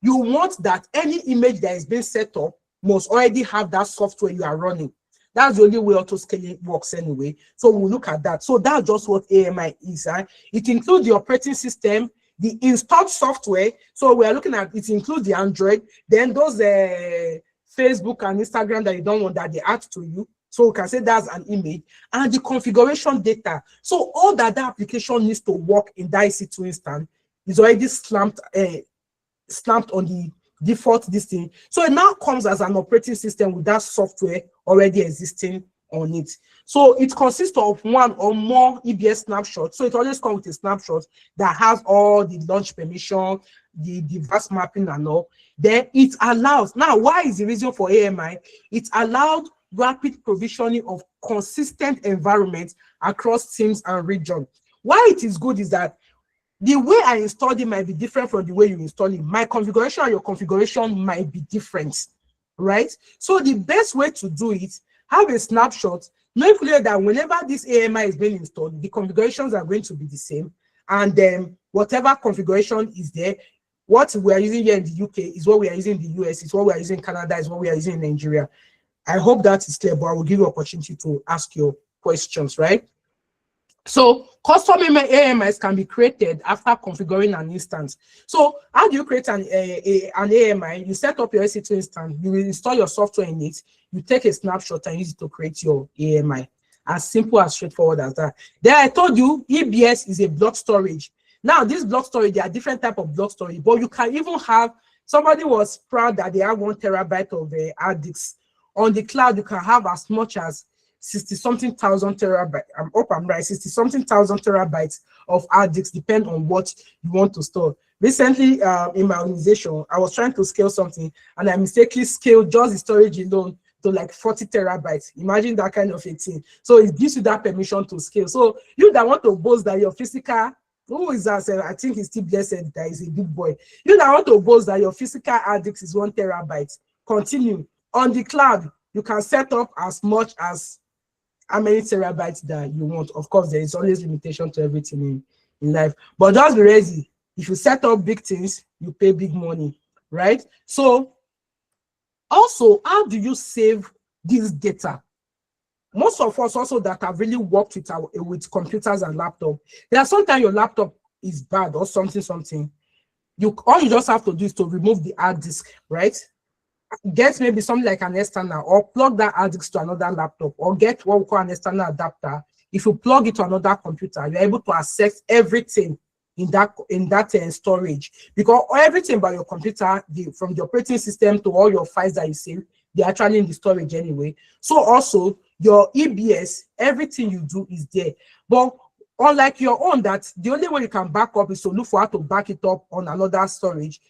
you want that any image that is being set up must already have that software you are running. That's the only way auto scaling works anyway. So we'll look at that. So that's just what AMI is. It includes the operating system, the installed software. So we are looking at it includes the Android, then those Facebook and Instagram that you don't want that they add to you. So we can say that's an image, and the configuration data. So all that application needs to work in that EC2 instance is already slapped on the default this thing. So it now comes as an operating system with that software already existing on it. So it consists of one or more EBS snapshots. So it always comes with a snapshot that has all the launch permission, the device mapping and all. Then it allows, now why is the reason for AMI? It allowed rapid provisioning of consistent environments across teams and regions. Why it is good is that the way I installed it might be different from the way you install it. My configuration and your configuration might be different, right? So the best way to do it, have a snapshot, know clearly that whenever this AMI is being installed, the configurations are going to be the same. And then whatever configuration is there, what we are using here in the UK is what we are using in the US, is what we are using in Canada, is what we are using in Nigeria. I hope that is clear, but I will give you an opportunity to ask your questions, right? So custom AMIs can be created after configuring an instance. So how do you create an AMI? You set up your EC2 instance, you will install your software in it, you take a snapshot and use it to create your AMI. As simple as straightforward as that. Then I told you EBS is a block storage. Now this block storage, there are different types of block storage, but you can even have, somebody was proud that they have 1 terabyte of hard disks. On the cloud, you can have as much as 60-something thousand terabytes. I'm right, 60-something thousand terabytes of hard disks, depend on what you want to store. Recently, in my organization, I was trying to scale something, and I mistakenly scaled just the storage alone to like 40 terabytes. Imagine that kind of a thing. So it gives you that permission to scale. So you that want to boast that your physical, who is that? I think he's still blessed that he's a big boy. You that want to boast that your physical hard disk is 1 terabyte, continue. On the cloud, you can set up as much as how many terabytes that you want. Of course, there is always limitation to everything in life, but just be ready. If you set up big things, you pay big money, right? So also, how do you save this data? Most of us also that have really worked with computers and laptop, there are sometimes your laptop is bad or something. All you just have to do is to remove the hard disk, right? Get maybe something like an external, or plug that hard disk to another laptop, or get what we call an external adapter. If you plug it to another computer, you're able to access everything in that storage, because everything about your computer, from the operating system to all your files that you save, they're actually in the storage anyway. So also your EBS, everything you do is there. But unlike your own, that the only way you can back up is to look for how to back it up on another storage.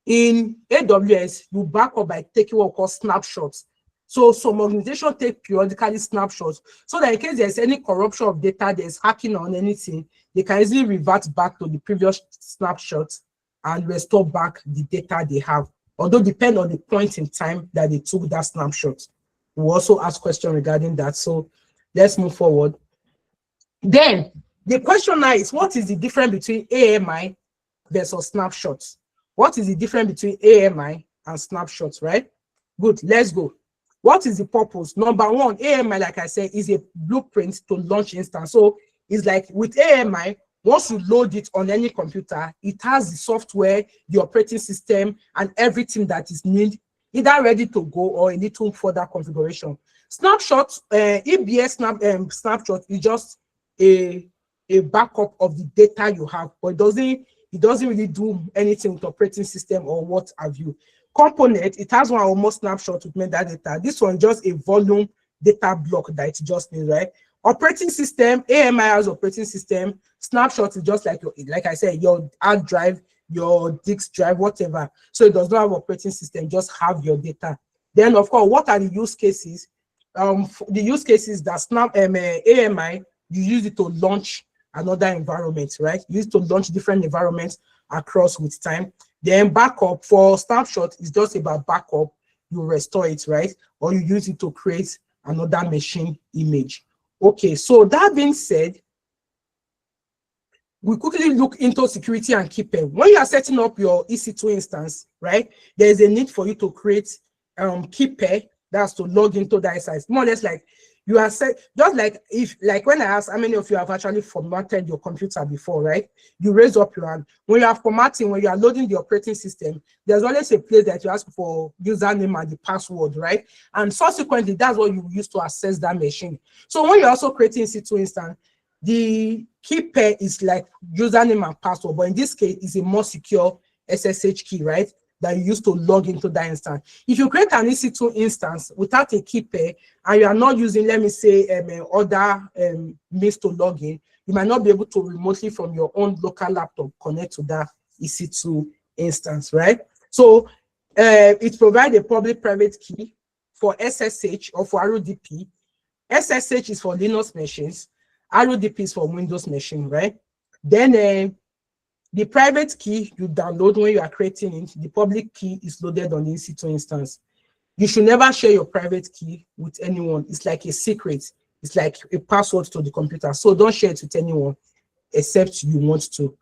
In AWS, you back up by taking what we call snapshots. So some organizations take periodically snapshots so that in case there's any corruption of data, there's hacking on anything, they can easily revert back to the previous snapshot and restore back the data they have. Although depend on the point in time that they took that snapshot. We'll also ask questions regarding that. So let's move forward. Then the question now is, what is the difference between AMI versus snapshots? What is the difference between AMI and snapshots, right? Good, let's go. What is the purpose? Number one, AMI, like I said, is a blueprint to launch instance. So it's like with AMI, once you load it on any computer, it has the software, the operating system, and everything that is needed, either ready to go or a little further configuration. Snapshot, EBS snapshot is just a backup of the data you have, but it doesn't really do anything with operating system or what have you. Component, it has one or more snapshot with metadata. This one just a volume data block that it just needs, right? Operating system, AMI has operating system. Snapshot is just like I said, your hard drive, your disk drive, whatever. So it does not have operating system, just have your data. Then of course, what are the use cases? The use cases that AMI, you use it to launch another environment, right? You use it to launch different environments across with time. Then backup for snapshot is just about backup. You restore it, right? Or you use it to create another machine image. Okay, so that being said, we quickly look into security and keeping. When you are setting up your EC2 instance, right, there is a need for you to create keeper, that's to log into that instance. More or less like you are set, just like when I asked how many of you have actually formatted your computer before, right? You raise up your hand. When you are formatting, when you are loading the operating system, there's always a place that you ask for username and the password, right? And subsequently, that's what you use to access that machine. So when you're also creating EC2 instance, the keeper is like username and password, but in this case, it's a more secure SSH key, right? That you use to log into that instance. If you create an EC2 instance without a keeper and you are not using, let me say, other means to log in, you might not be able to remotely from your own local laptop connect to that EC2 instance, right? So it provides a public-private key for SSH or for RODP. SSH is for Linux machines. RODP is for Windows machine, right? Then the private key you download when you are creating it, the public key is loaded on the EC2 instance. You should never share your private key with anyone. It's like a secret. It's like a password to the computer. So don't share it with anyone except you want to.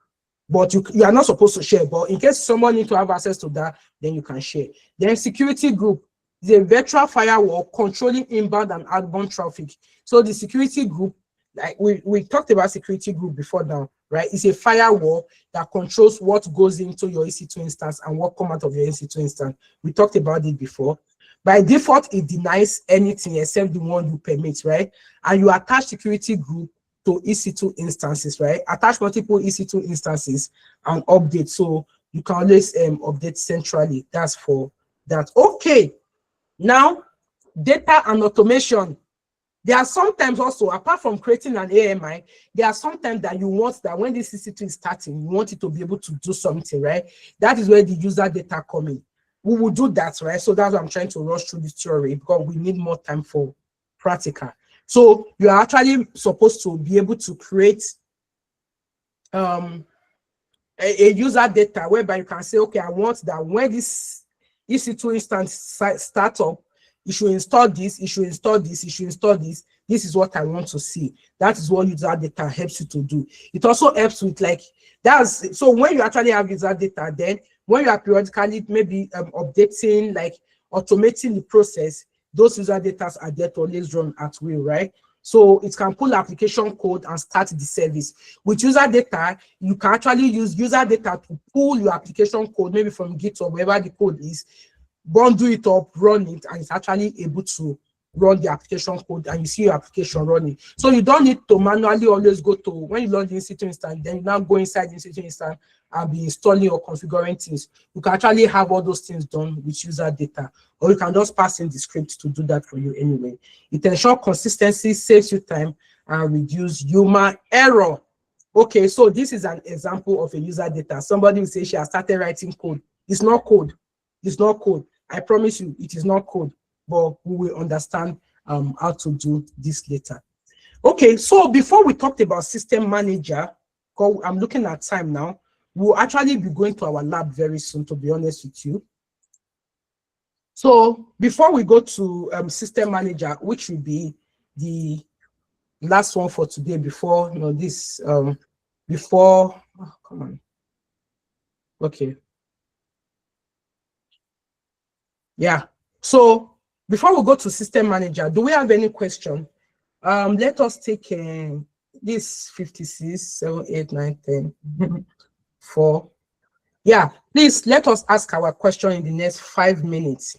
But you are not supposed to share. But in case someone needs to have access to that, then you can share. Then security group is a virtual firewall controlling inbound and outbound traffic. So the security group, like we talked about security group before now, right? It's a firewall that controls what goes into your EC2 instance and what comes out of your EC2 instance. We talked about it before. By default, it denies anything except the one you permit, right? And you attach security group to EC2 instances, right? Attach multiple EC2 instances and update. So you can always update centrally. That's for that. Okay. Now, data and automation. There are sometimes also, apart from creating an AMI, there are sometimes that you want that when this EC2 is starting, you want it to be able to do something, right? That is where the user data come in. We will do that, right? So that's why I'm trying to rush through this theory because we need more time for practical. So you are actually supposed to be able to create a user data whereby you can say, okay, I want that when this EC2 instance starts up, you should install this, you should install this, you should install this. This is what I want to see. That is what user data helps you to do. It also helps with so when you actually have user data, then when you are periodically maybe updating, like automating the process, those user data are there to always run at will, right? So it can pull application code and start the service. With user data, you can actually use user data to pull your application code, maybe from GitHub, wherever the code is, bundle it up, run it, and it's actually able to run the application code and you see your application running. So you don't need to manually always go to, when you launch the EC2 instance, then you now go inside the EC2 instance and be installing or configuring things. You can actually have all those things done with user data, or you can just pass in the script to do that for you anyway. It ensures consistency, saves you time, and reduce human error. Okay, so this is an example of a user data. Somebody will say she has started writing code It's not code. It's not code. I promise you, it is not code, but we will understand how to do this later. Okay, so before we talked about system manager, because I'm looking at time now, we'll actually be going to our lab very soon, to be honest with you. So before we go to system manager, which will be the last one for today, before this before come on. Okay. Yeah. So before we go to system manager, do we have any question? Let us take this 56, 7, 8, 9, 10, 4. Yeah, please let us ask our question in the next 5 minutes.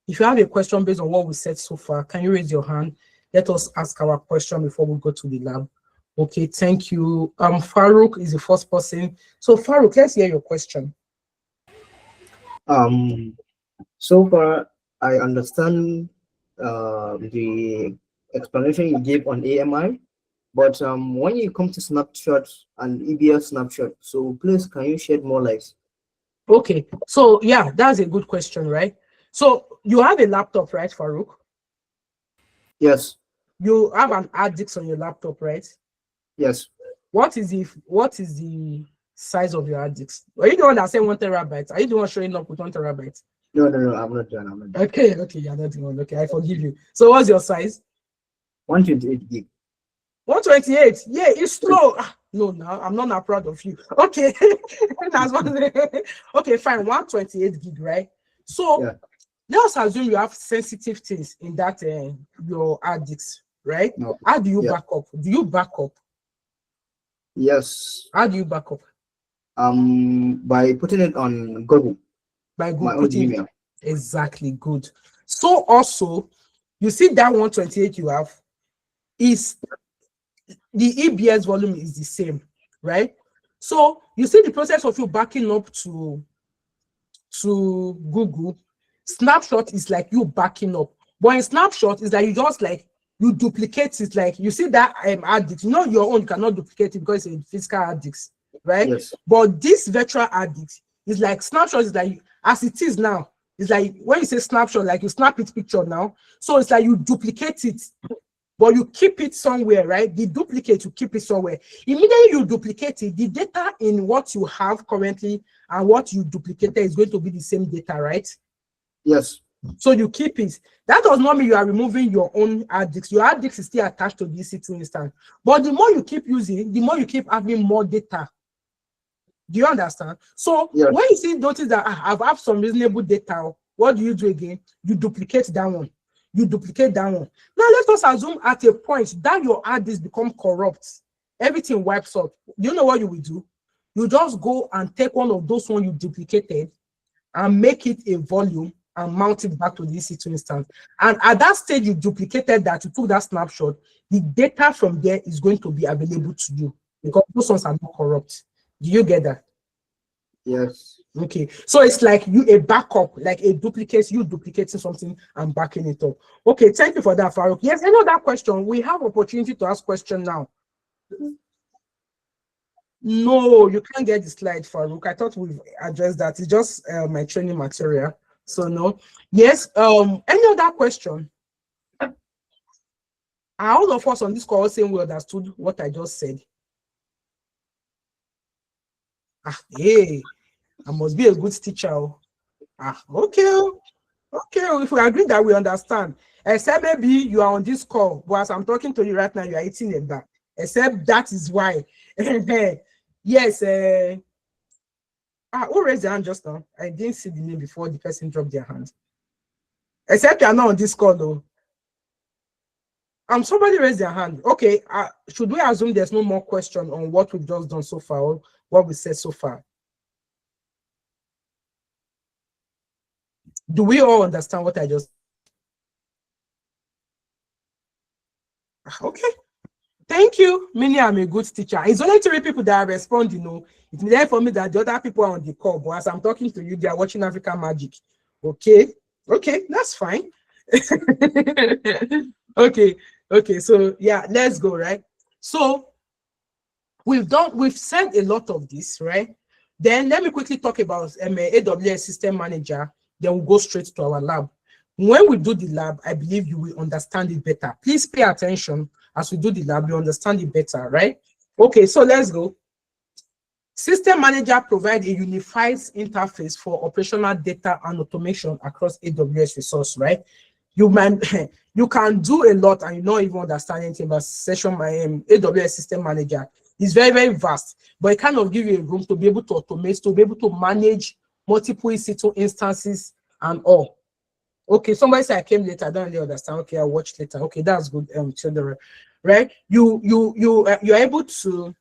If you have a question based on what we said so far, can you raise your hand? Let us ask our question before we go to the lab. Okay, thank you. Farouk is the first person. So Farouk, let's hear your question. So far, I understand the explanation you gave on AMI, but when you come to snapshots and EBS snapshot, so please can you shed more light? Okay, so yeah, that's a good question, right? So you have a laptop, right, Farouk? Yes. You have an hard disk on your laptop, right? Yes. What is the size of your hard disk? Are you the one that said 1 terabyte? Are you the one showing up with 1 terabyte? No, I'm not done. Okay, you're not the one. Okay, I forgive you. So what's your size? 128 gig. 128. Yeah, it's slow. No, I'm not proud of you. Okay. That's one. Okay, fine. 128 gig, right? So yeah. Let's assume you have sensitive things in that your hard disk, right? No. How do you back up? Do you back up? Yes. How do you back up? By putting it on Google. By Google. My own email. Exactly, good. So also, you see that 128 you have is the EBS volume is the same, right? So you see the process of you backing up to Google. Snapshot is like you backing up, but in snapshot is like you just like you duplicate it. Like you see that hard disk, your own cannot duplicate it because it's a physical hard disk, right? Yes. But this virtual hard disk is like snapshot is like as it is now. It's like when you say snapshot, like you snap it picture now. So it's like you duplicate it, but you keep it somewhere, right? The duplicate, you keep it somewhere. Immediately you duplicate it, the data in what you have currently and what you duplicated is going to be the same data, right? Yes. So you keep it. That does not mean you are removing your own hard disk. Your hard disk is still attached to the EC2 instance. But the more you keep using, the more you keep having more data. Do you understand? So yes. When you notice that I've have some reasonable data, what do you do again? You duplicate that one. You duplicate that one. Now let us assume at a point that your hard disk become corrupt. Everything wipes up. You know what you will do? You just go and take one of those ones you duplicated and make it a volume and mount it back to the EC2 instance. And at that stage, you duplicated that, you took that snapshot, the data from there is going to be available to you because those ones are not corrupt. Do you get that? Yes. Okay. So it's like a backup, like a duplicate, you duplicating something and backing it up. Okay, thank you for that, Farouk. Yes, any other question? We have opportunity to ask question now. No, you can't get the slide, Farouk. I thought we've addressed that. It's just my training material. So no. Yes. Any other question? Are all of us on this call saying we understood what I just said? Hey, I must be a good teacher. Okay. Okay, if we agree that we understand, except maybe you are on this call, but as I'm talking to you right now, you are eating a bar. Except that is why. Yes. Who raised their hand just now? I didn't see the name before the person dropped their hand. Except you are not on this call, though. Somebody raised their hand. Okay. Should we assume there's no more question on what we've just done so far, or what we said so far? Do we all understand what I just? Okay. Thank you. Meaning I'm a good teacher. It's only 3 people that respond, It's there for me that the other people are on the call, but as I'm talking to you, they are watching African Magic. Okay. Okay, that's fine. Okay. So yeah, let's go, right? So we've said a lot of this, right? Then let me quickly talk about AWS System Manager. Then we'll go straight to our lab. When we do the lab, I believe you will understand it better. Please pay attention as we do the lab, you understand it better, right? Okay, so let's go. System Manager provides a unified interface for operational data and automation across AWS resource, right? You can do a lot and you don't even understand anything about AWS System Manager. It's very, very vast, but it kind of gives you a room to be able to automate, to be able to manage multiple EC2 instances and all. Okay, somebody said I came later. I don't really understand. Okay, I watched later. Okay, that's good. Children, right? You're able to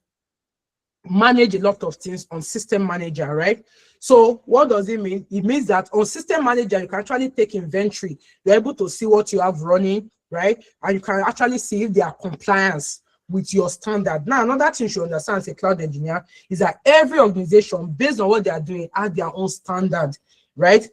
manage a lot of things on System Manager, right? So what does it mean? It means that on System Manager, you can actually take inventory. You're able to see what you have running, right? And you can actually see if they are compliance with your standard. Now, another thing you should understand as a cloud engineer is that every organization, based on what they are doing, has their own standard, right?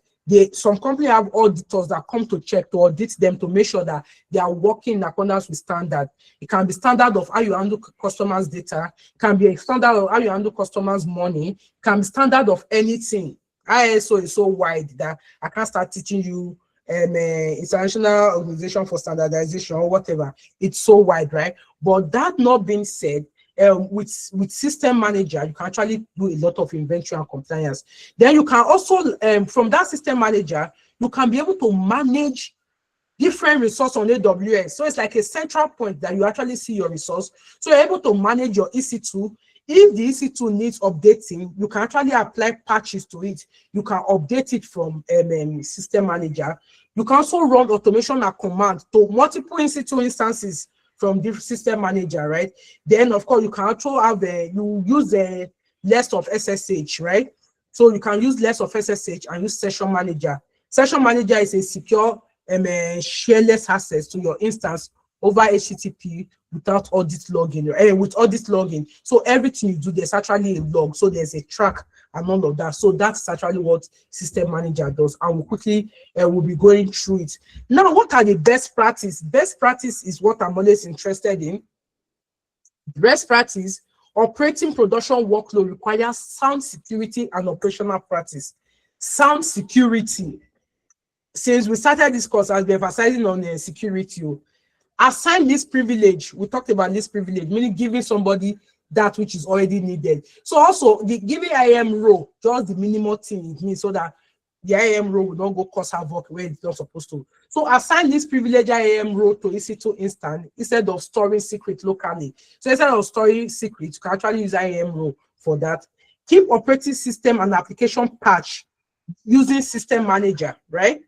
Some companies have auditors that come to check, to audit them, to make sure that they are working in accordance with standard. It can be standard of how you handle customers' data, it can be a standard of how you handle customers' money, it can be standard of anything. ISO is so wide that I can't start teaching you International Organization for Standardization or whatever. It's so wide, right? But that not being said, with System Manager, you can actually do a lot of inventory and compliance. Then you can also, from that System Manager, you can be able to manage different resources on AWS. So it's like a central point that you actually see your resource. So you're able to manage your EC2. If the EC2 needs updating, you can actually apply patches to it. You can update it from System Manager. You can also run automation and command to multiple EC2 instances from the System Manager, right? Then, of course, you can also have you use less of SSH, right? So you can use less of SSH and use Session Manager. Session Manager is a secure shareless access to your instance over HTTP without audit login, with audit login. So everything you do, there's actually a log. So there's a track and all of that. So that's actually what System Manager does. And we'll quickly we'll be going through it. Now, what are the best practice? Best practice is what I'm always interested in. Best practice, operating production workload requires sound security and operational practice. Sound security. Since we started this course, I've been emphasizing on security. Assign this privilege. We talked about this privilege, meaning giving somebody that which is already needed. So also the giving IAM role, just the minimal thing it means, so that the IAM role will not go cause havoc where it's not supposed to. So assign this privilege IAM role to EC2 instance instead of storing secret locally. So instead of storing secret, you can actually use IAM role for that. Keep operating system and application patch using System Manager, right?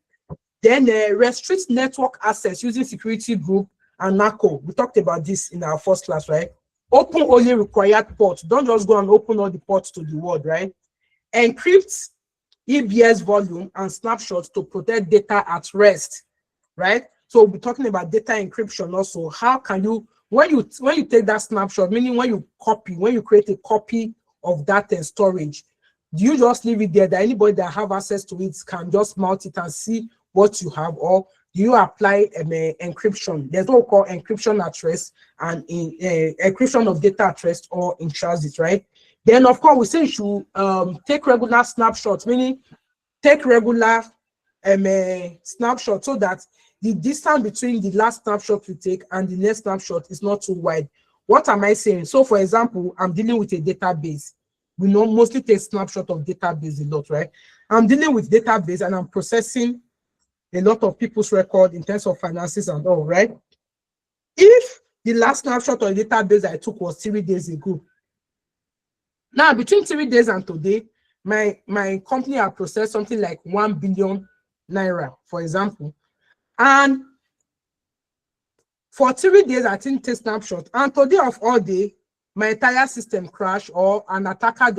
Then restrict network access using security group and NACO. We talked about this in our first class, right? Open only required ports. Don't just go and open all the ports to the world, right? Encrypt EBS volume and snapshots to protect data at rest, right? So we'll be talking about data encryption also. How can you, when you take that snapshot, meaning when you create a copy of that storage, do you just leave it there that anybody that have access to it can just mount it and see what you have, or do you apply encryption? There's what we call encryption at rest and encryption of data at rest or in transit, right? Then, of course, we say you should take regular snapshots, meaning take regular snapshots so that the distance between the last snapshot you take and the next snapshot is not too wide. What am I saying? So, for example, I'm dealing with a database. We mostly take snapshot of database a lot, right? I'm dealing with database and I'm processing a lot of people's record in terms of finances and all, right? If the last snapshot of the database I took was 3 days ago, now between 3 days and today, my company has processed something like 1 billion naira, for example. And for 3 days, I didn't take snapshot. And today of all day, my entire system crashed, or an attacker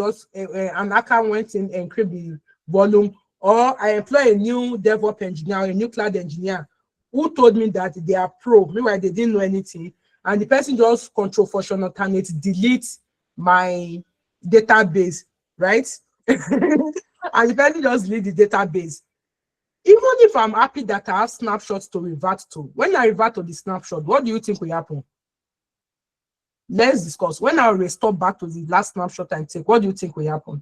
went in and encrypted the volume, or I employ a new DevOps engineer, a new cloud engineer, who told me that they are pro, meanwhile they didn't know anything, and the person just control function alternate, delete my database, right? And the person just delete the database. Even if I'm happy that I have snapshots to revert to, when I revert to the snapshot, what do you think will happen? Let's discuss. When I restore back to the last snapshot I take, what do you think will happen?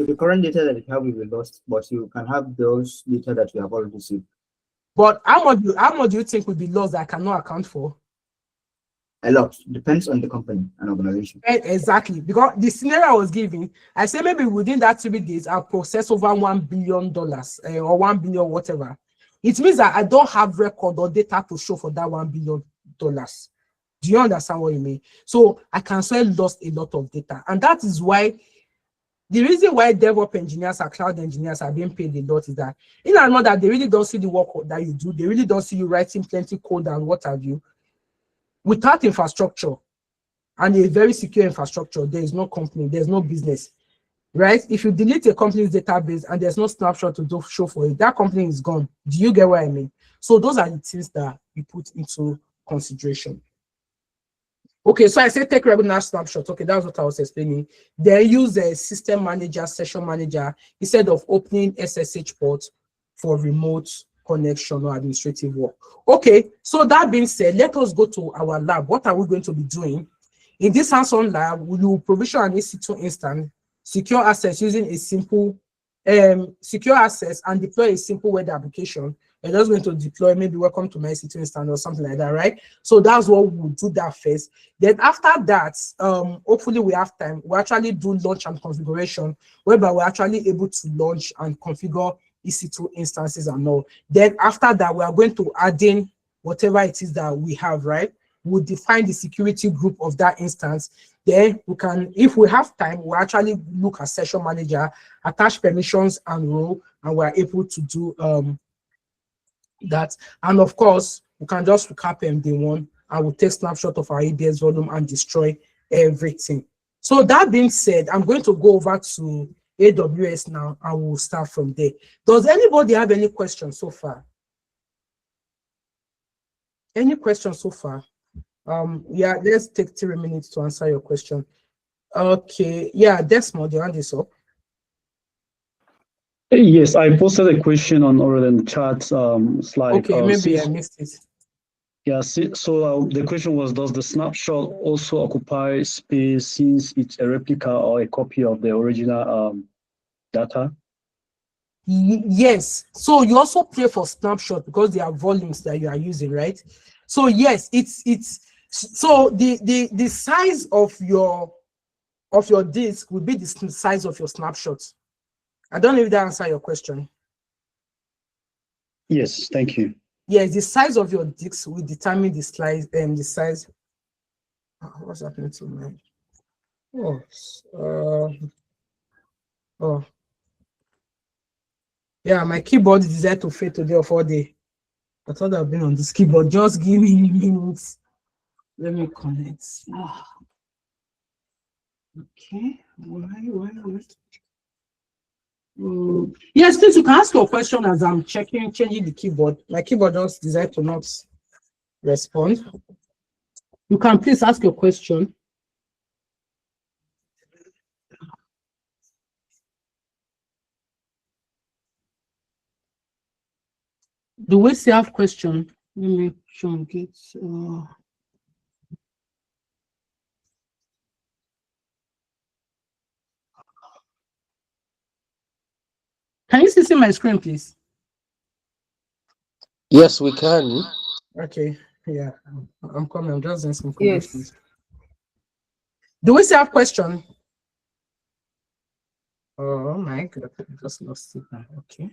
the current data that you have will be lost, but you can have those data that you have already received. But how much do you think will be lost that I cannot account for? A lot. Depends on the company and organization. Exactly. Because the scenario I was giving, I said maybe within that 3 days, I'll process over $1 billion or 1 billion, whatever. It means that I don't have record or data to show for that $1 billion. Do you understand what I mean? So I can say lost a lot of data. And that is why the reason why DevOps engineers or cloud engineers are being paid a lot is that in and out that they really don't see the work that you do, they really don't see you writing plenty code and what have you. Without infrastructure and a very secure infrastructure, there is no company, there's no business, right? If you delete a company's database and there's no snapshot to show for it, that company is gone. Do you get what I mean? So those are the things that we put into consideration. Okay, so I said take regular snapshot. Okay, that's what I was explaining. They use a system manager, session manager, instead of opening SSH ports for remote connection or administrative work. Okay, so that being said, let us go to our lab. What are we going to be doing? In this hands-on lab, we will provision an EC2 instance, secure access using a simple secure access and deploy a simple web application. We're just going to deploy maybe welcome to my EC2 instance or something like that, right? So that's what we'll do that first. Then after that, hopefully we have time, we actually do launch and configuration, whereby we're actually able to launch and configure EC2 instances and all. Then after that, we are going to add in whatever it is that we have, right? We'll define the security group of that instance. Then we can, if we have time, we'll actually look at session manager, attach permissions and role, and we're able to do that. And of course, we can just recap MD1 and we'll take snapshot of our ABS volume and destroy everything. So that being said, I'm going to go over to AWS now and we'll start from there. Does anybody have any questions so far? Any questions so far? Yeah, let's take 3 minutes to answer your question. Okay, yeah, Desmond, your hand is up. Yes, I posted a question on the chat slide. Okay, maybe I missed it. Yeah, so the question was, does the snapshot also occupy space since it's a replica or a copy of the original data? Yes, so you also pay for snapshot because there are volumes that you are using, right? So yes, it's so the size of your disk will be the size of your snapshot. I don't know if that answers your question. Yes, thank you. Yes, the size of your disk will determine the size and the size. What's happening to me? Oh, yeah, my keyboard is designed to fail today or 4 days. I thought I've been on this keyboard. Just give me minutes. Let me connect. Okay. Why? Yes, please, you can ask your question as I'm changing the keyboard. My keyboard just decided to not respond. You can please ask your question. Do we still have question? Let me chunk it. Can you see my screen, please? Yes, we can. Okay, yeah, I'm coming. I'm just doing some questions. Yes. Do we still have question? Oh my God, I just lost it now. Okay.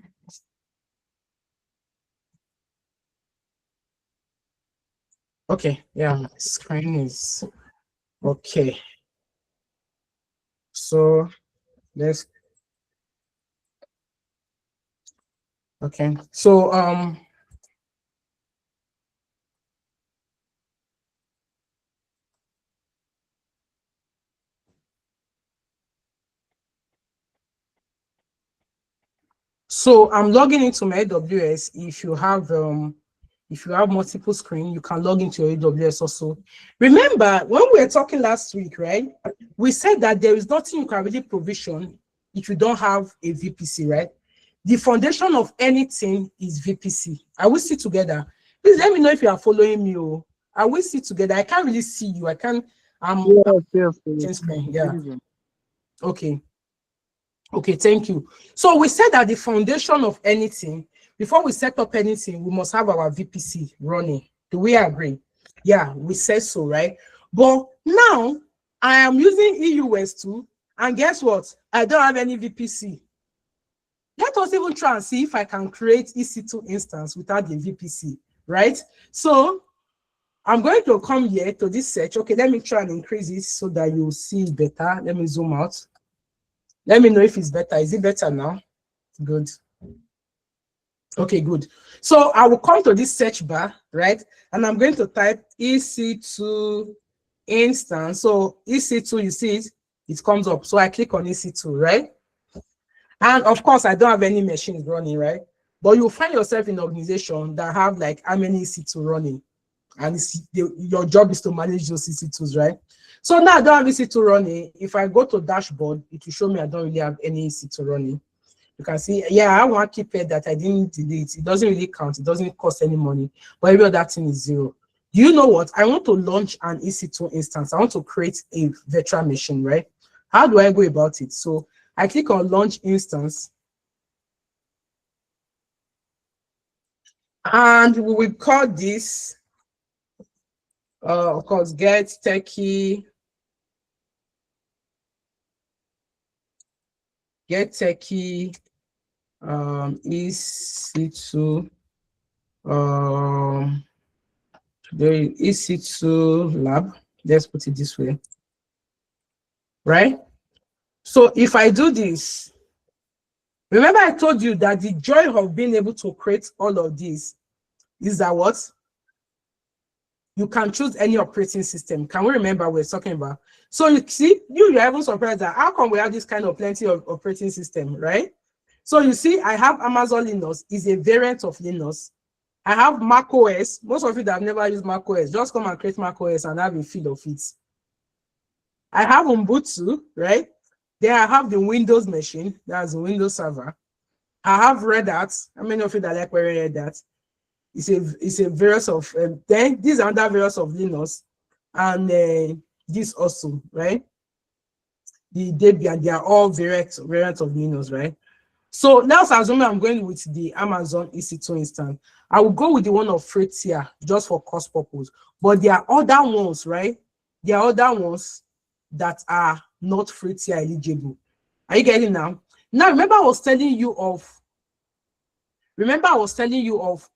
Okay, yeah, my screen is okay. So let's. Okay, so I'm logging into my AWS. If you have multiple screens, you can log into your AWS also. Remember when we were talking last week, right? We said that there is nothing you can really provision if you don't have a VPC, right? The foundation of anything is VPC. Are we still together? Please let me know if you are following me. Are we still together? I can't really see you. I can't. Yes. Screen. Yeah. Okay. Okay, thank you. So we said that the foundation of anything, before we set up anything, we must have our VPC running. Do we agree? Yeah, we said so, right? But now I am using EUS2, and guess what? I don't have any VPC. Let us even try and see if I can create EC2 instance without the VPC, right? So I'm going to come here to this search. Okay, let me try and increase it so that you see it better. Let me zoom out. Let me know if it's better. Is it better now? Good. Okay, good. So I will come to this search bar, right? And I'm going to type EC2 instance. So EC2, you see it, it comes up. So I click on EC2, right? And of course, I don't have any machines running, right? But you'll find yourself in an organization that have like how many EC2 running. And your job is to manage those EC2s, right? So now I don't have EC2 running. If I go to dashboard, it will show me I don't really have any EC2 running. You can see, yeah, I have one keyword that I didn't delete. It doesn't really count. It doesn't cost any money. But every other thing is 0. Do you know what? I want to launch an EC2 instance. I want to create a virtual machine, right? How do I go about it? So I click on launch instance. And we will call this, of course, get techie. Get techie EC2 the EC2 lab. Let's put it this way, right? So if I do this, remember I told you that the joy of being able to create all of this is that what? You can choose any operating system. Can we remember we're talking about? So you see, you're even surprised that how come we have this kind of plenty of operating system, right? So you see, I have Amazon Linux, is a variant of Linux. I have Mac OS. Most of you that have never used Mac OS, just come and create Mac OS and have a feel of it. I have Ubuntu, right? Then I have the Windows machine, that's the Windows server. I have Red Hat. How many of you that like wearing Red Hat? It's a various of, then these are other various of Linux, and this also, right? The Debian, they are all variants of Linux, right? So now assuming I'm going with the Amazon EC2 instance, I will go with the one of Frontier just for cost purpose. But there are other ones, right? There are other ones that are not Frontier eligible. Are you getting now? Now remember I was telling you of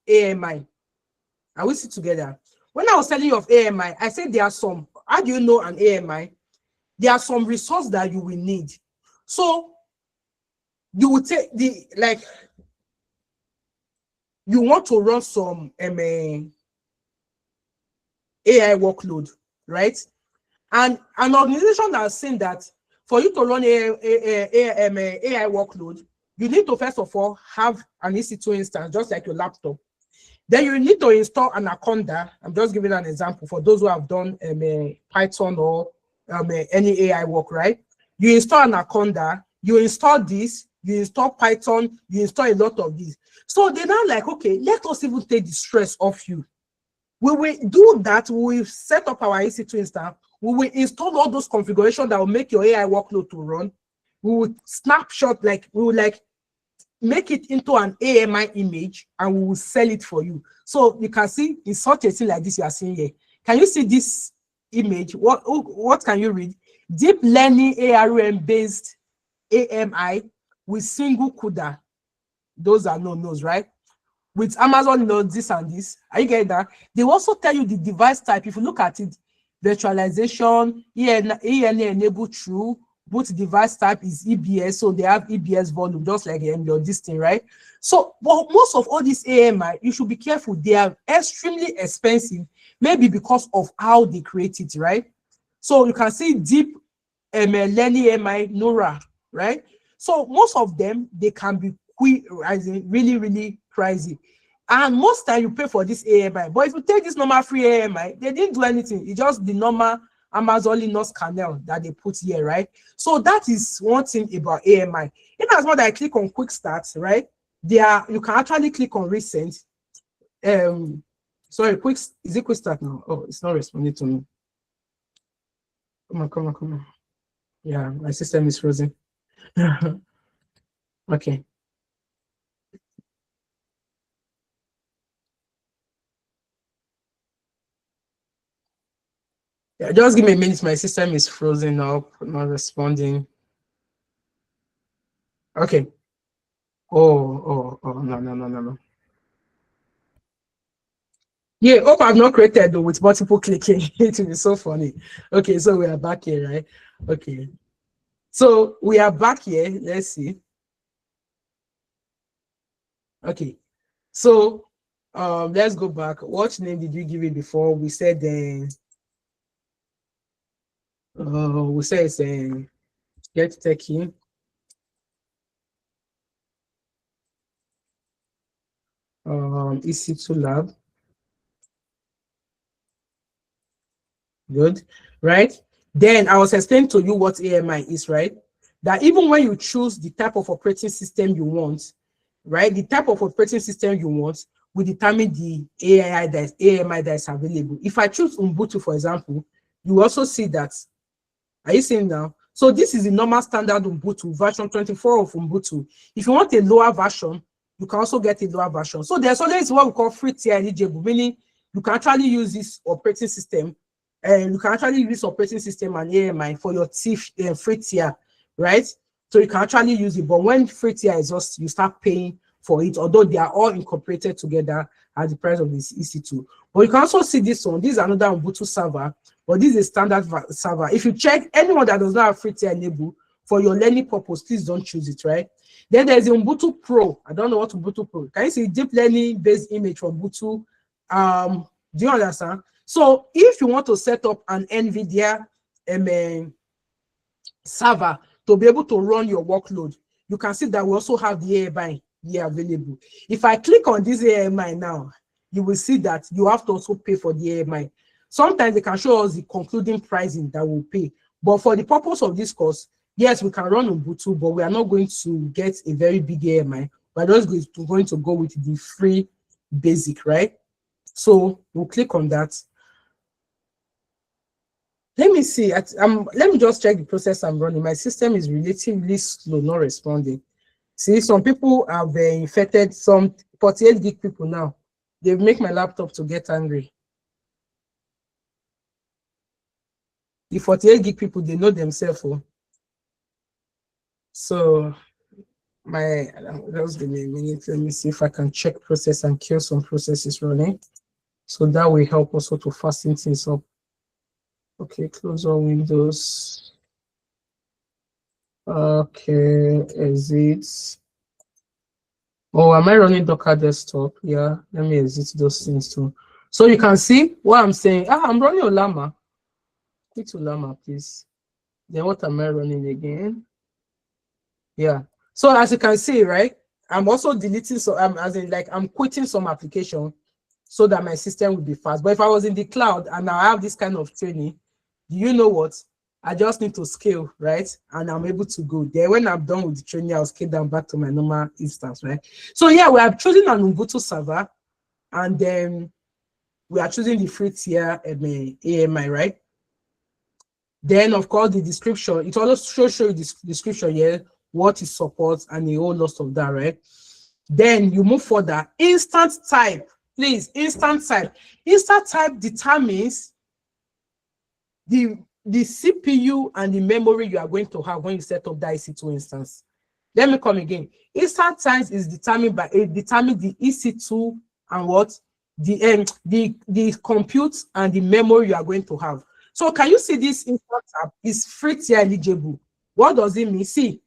AMI. Are we sit together? When I was telling you of AMI, I said there are some. How do you know an AMI? There are some resources that you will need. So you will take you want to run some AI workload, right? And an organization that has seen that for you to run AI workload, you need to first of all have an EC2 instance, just like your laptop. Then you need to install Anaconda. I'm just giving an example for those who have done Python or any AI work, right? You install Anaconda, you install this, you install Python, you install a lot of these. So they're now like, okay, let us even take the stress off you. We will do that. We will set up our EC2 instance. We will install all those configurations that will make your AI workload to run. We will snapshot, we will make it into an AMI image and we will sell it for you. So you can see in such a thing like this you are seeing here. Can you see this image? What can you read? Deep learning ARM based AMI with single CUDA. Those are no-nos, right? With Amazon, this and this. Are you getting that? They also tell you the device type. If you look at it, virtualization, ENA enabled true, boot device type is EBS, so they have EBS volume, just like your this thing, right? So, but most of all these AMI, you should be careful. They are extremely expensive, maybe because of how they create it, right? So you can see deep learning AMI, NORA, right? So most of them, they can be really, really pricey. And most time you pay for this AMI. But if you take this normal free AMI, they didn't do anything. It's just the normal Amazon Linux kernel that they put here, right? So that is one thing about AMI. In as much as I click on quick start, right? You can actually click on recent. Sorry, is it quick start now? Oh, it's not responding to me. Come on. Yeah, my system is frozen. Okay. Yeah, just give me a minute. My system is frozen up, not responding. Okay. Oh, no. Yeah, hope I've not created though with multiple clicking. It will be so funny. Okay, so we are back here, right? Okay. So we are back here. Let's see. Okay. So let's go back. What name did we give it before? We said it's get techie. EC2 lab. Good, right? Then I was explaining to you what AMI is, right? That even when you choose the type of operating system you want, right? The type of operating system you want will determine the AMI that is available. If I choose Ubuntu, for example, you also see that. Are you seeing now? So this is the normal standard Ubuntu, version 24 of Ubuntu. If you want a lower version, you can also get a lower version. So there's always what we call free tier eligible, meaning you can actually use this operating system, and you can actually use operating system and AMI for your free tier, right? So you can actually use it, but when free tier is just, you start paying for it, although they are all incorporated together at the price of this EC2. But you can also see this one. This is another Ubuntu server, but this is a standard server. If you check anyone that does not have free tier enable for your learning purpose, please don't choose it, right? Then there's Ubuntu Pro. I don't know what Ubuntu Pro. Can you see deep learning based image from Ubuntu? Do you understand? So if you want to set up an NVIDIA server to be able to run your workload, you can see that we also have the AMI here available. If I click on this AMI now, you will see that you have to also pay for the AMI. Sometimes they can show us the concluding pricing that we'll pay. But for the purpose of this course, yes, we can run Ubuntu, but we are not going to get a very big AMI. We're just going to go with the free basic, right? So we'll click on that. Let me see. Let me just check the process I'm running. My system is relatively slow, not responding. See, some people have infected some 48 gig people now. They make my laptop to get angry. The 48 gig people, they know themselves. Oh. So just give me a minute. Let me see if I can check process and kill some processes running. So that will help also to fasten things up. Okay, close all windows. Okay, exit. Oh, am I running Docker desktop? Yeah, let me exit those things too. So you can see what I'm saying. I'm running Olama. Click to Olama, please. Then what am I running again? Yeah. So as you can see, right, I'm also deleting, so I'm quitting some application so that my system will be fast. But if I was in the cloud and I have this kind of training, do you know what? I just need to scale, right? And I'm able to go there. When I'm done with the training, I'll scale down back to my normal instance, right? So yeah, we are choosing an Ubuntu server, and then we are choosing the free tier AMI, right? Then of course the description, it also show you the description here, what it supports, and a whole lot of that, right? Then you move further. Instant type, please. Instant type. Instant type determines the CPU and the memory you are going to have when you set up that EC2 instance. Let me come again. Instant time is determined by the EC2 and what the compute and the memory you are going to have. So can you see this instant tab is free tier eligible? What does it mean? See,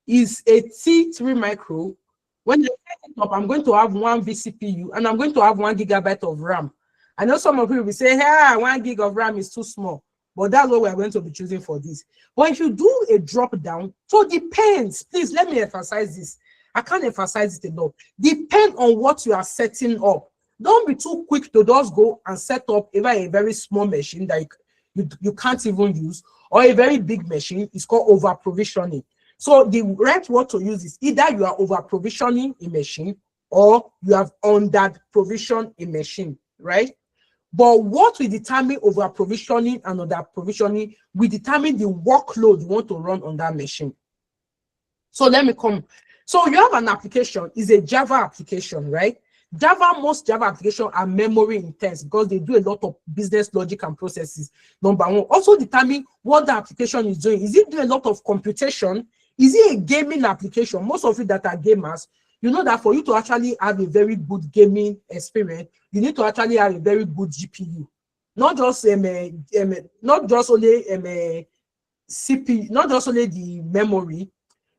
is a T3 micro. When I set it up, I'm going to have 1 vCPU and I'm going to have 1 GB of RAM. I know some of you will say, hey, 1 gig of RAM is too small, but that's what we're going to be choosing for this. But if you do a drop down, so depends. Please let me emphasize this. I can't emphasize it enough. Depend on what you are setting up. Don't be too quick to just go and set up either a very small machine that you can't even use, or a very big machine. It's called over provisioning. So the right word to use is either you are over provisioning a machine or you have under provision a machine, right? But what will determine over provisioning and under provisioning will determine the workload you want to run on that machine. So let me come So you have an application, is a Java application, right? Most Java applications are memory intense because they do a lot of business logic and processes. Number one, also determine what the application is doing. Is it doing a lot of computation? Is it a gaming application? Most of you that are gamers, you know that for you to actually have a very good gaming experience, you need to actually have a very good GPU. Not just not just only CPU, not just only the memory,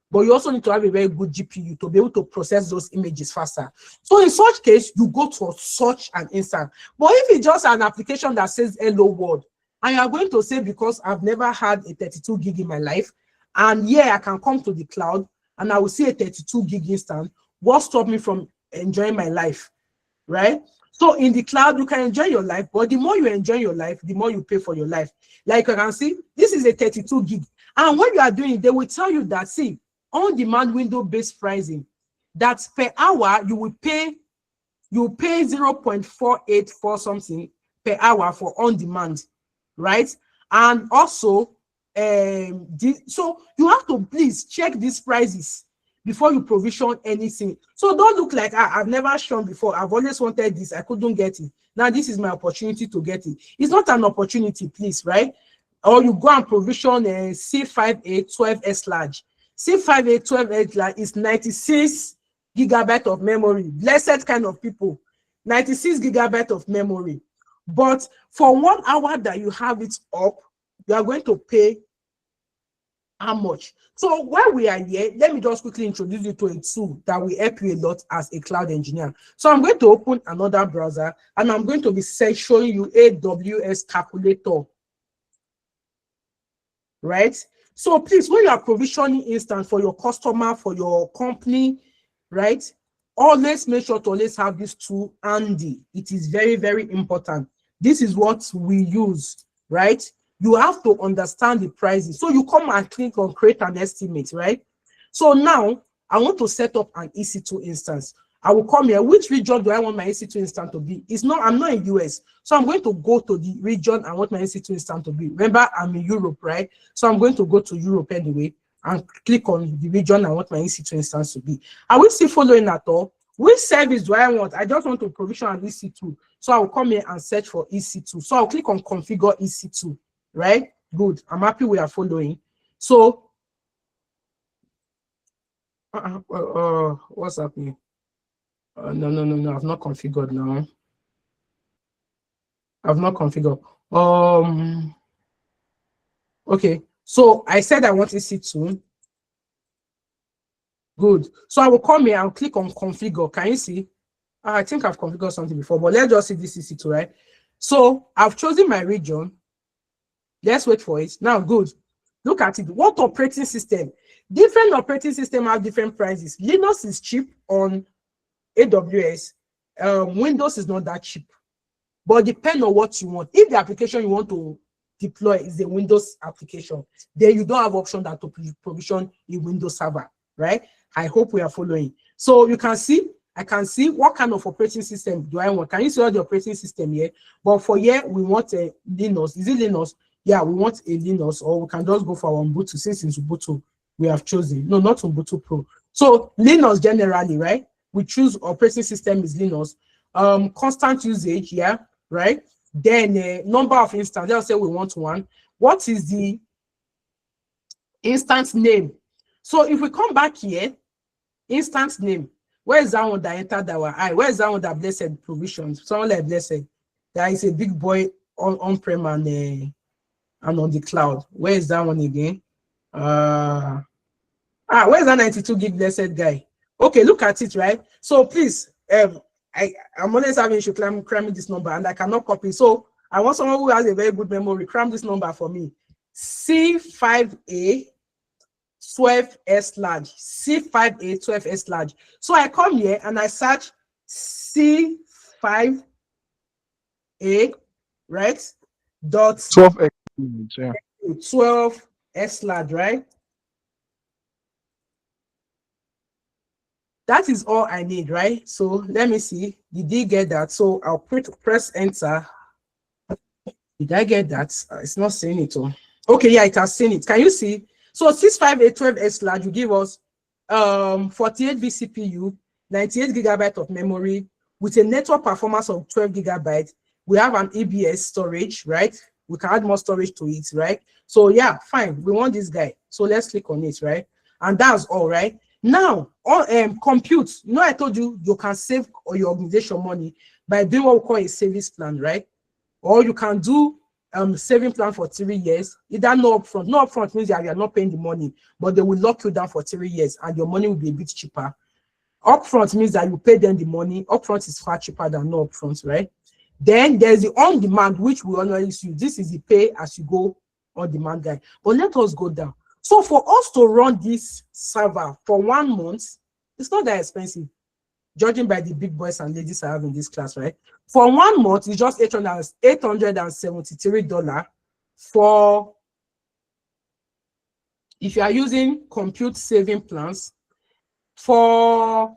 but you also need to have a very good GPU to be able to process those images faster. So in such case, you go to such an instance. But if it's just an application that says hello world, and you are going to say, because I've never had a 32 gig in my life, and yeah, I can come to the cloud and I will see a 32 gig instance, what stopped me from enjoying my life, right? So in the cloud, you can enjoy your life, but the more you enjoy your life, the more you pay for your life. Like you can see, this is a 32 gig. And when you are doing it, they will tell you that, see, on-demand window-based pricing, that per hour you will pay 0.484 something per hour for on-demand, right? And also, so you have to please check these prices before you provision anything. So don't look like I've never shown before. I've always wanted this. I couldn't get it. Now this is my opportunity to get it. It's not an opportunity, please, right? Or you go and provision a C58 12S large. C58 12S large is 96 gigabyte of memory. Blessed kind of people. 96 gigabyte of memory. But for 1 hour that you have it up, you are going to pay how much? So while we are here, let me just quickly introduce you to a tool that will help you a lot as a cloud engineer. So I'm going to open another browser and I'm going to be showing you AWS calculator, right? So please, when you are provisioning instance for your customer, for your company, right, always make sure to always have this tool handy. It is very, very important. This is what we use, right? You have to understand the prices. So you come and click on create an estimate, right? So now I want to set up an EC2 instance. I will come here. Which region do I want my EC2 instance to be? I'm not in US. So I'm going to go to the region I want my EC2 instance to be. Remember, I'm in Europe, right? So I'm going to go to Europe anyway and click on the region I want my EC2 instance to be. Are we still following at all? Which service do I want? I just want to provision an EC2. So I will come here and search for EC2. So I'll click on configure EC2. Right? Good. I'm happy we are following. So, what's happening? No. I've not configured now. I've not configured. Okay. So I said I want EC2. Good. So I will come here and click on configure. Can you see? I think I've configured something before, but let's just see this EC2, right? So I've chosen my region. Let's wait for it. Now, good. Look at it. What operating system? Different operating systems have different prices. Linux is cheap on AWS. Windows is not that cheap. But depend on what you want. If the application you want to deploy is a Windows application, then you don't have option that to provision a Windows server, right? I hope we are following. So you can see, I can see what kind of operating system do I want. Can you see all the operating system here? But for here, we want a Linux. Is it Linux? Yeah, we want a Linux, or we can just go for Ubuntu, since it's Ubuntu we have chosen. No, not Ubuntu Pro. So Linux generally, right? We choose operating system is Linux. Constant usage, yeah, right? Then number of instances, let's say we want one. What is the instance name? So if we come back here, instance name, where is that one that entered our eye? Where is that one that Blessed provisions? Someone like Blessed, that is a big boy on-prem and on the cloud. Where is that one again? Where's that 92 gig Blessed guy? Okay, look at it, right? So please, I'm always having issue cramming this number and I cannot copy. So I want someone who has a very good memory, cram this number for me. C5A 12S large. C5A 12S large. So I come here and I search C5A, right? Dot 12X. Yeah. 12S large, right? That is all I need, right? So let me see. Did he get that? So I'll press enter. Did I get that? It's not saying it all. Okay, yeah, it has seen it. Can you see? So 65812S large will give us 48 vCPU, 98 gigabyte of memory with a network performance of 12 gigabytes. We have an EBS storage, right? We can add more storage to it, right? So yeah, fine. We want this guy. So let's click on it, right? And that's all, right? Now, on compute, I told you you can save your organization money by doing what we call a savings plan, right? Or you can do saving plan for 3 years. Either no upfront. No upfront means that you are not paying the money, but they will lock you down for 3 years and your money will be a bit cheaper. Upfront means that you pay them the money. Upfront is far cheaper than no upfront, right? Then there's the on-demand, which we always use. This is the pay as you go on-demand guy. But let us go down. So for us to run this server for 1 month, it's not that expensive, judging by the big boys and ladies I have in this class, right? For 1 month, it's just $873 for, if you are using compute saving plans. For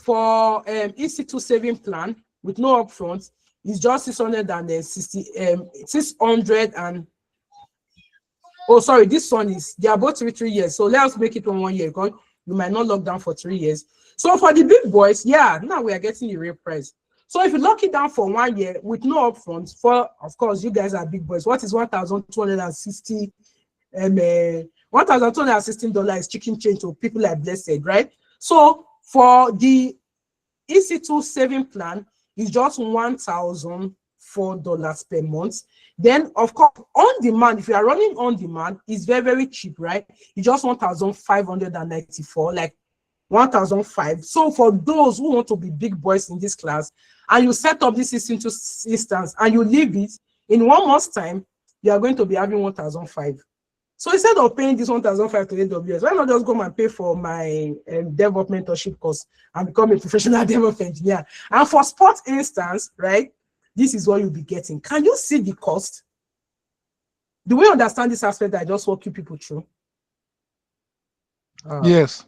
EC2 saving plan with no upfront, it's just 600 and oh, sorry, this one is, they are both 3 years. So let's make it 1 year because you might not lock down for 3 years. So for the big boys, yeah, now we are getting the real price. So if you lock it down for 1 year with no upfront, for, of course, you guys are big boys. What is 1,260? $1,216 is chicken change to people like Blessed, right? So for the EC2 saving plan, it's just $1,004 per month. Then, of course, on demand, if you are running on demand, it's very, very cheap, right? It's just 1,594, like 1,005. So for those who want to be big boys in this class, and you set up this EC2 instance and you leave it, in 1 month's time, you are going to be having 1,005. So instead of paying this 1,005 to AWS, why not just go and pay for my DevOps mentorship course and become a professional DevOps engineer? And for spot instance, right, this is what you'll be getting. Can you see the cost? Do we understand this aspect that I just walk you people through? Yes.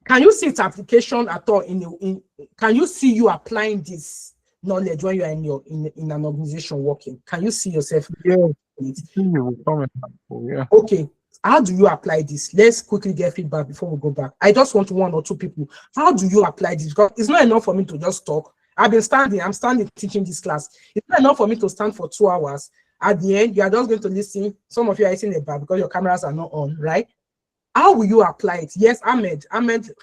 Can you see its application at all? Can you see you applying this knowledge when you are in an organization working? Can you see yourself? Yeah. Yeah. Okay. How do you apply this? Let's quickly get feedback before we go back. I just want 1 or 2 people. How do you apply this? Because it's not enough for me to just talk. I'm standing teaching this class. It's not enough for me to stand for 2 hours. At the end, you are just going to listen. Some of you are eating the bar because your cameras are not on, right? How will you apply it? Yes, Ahmed,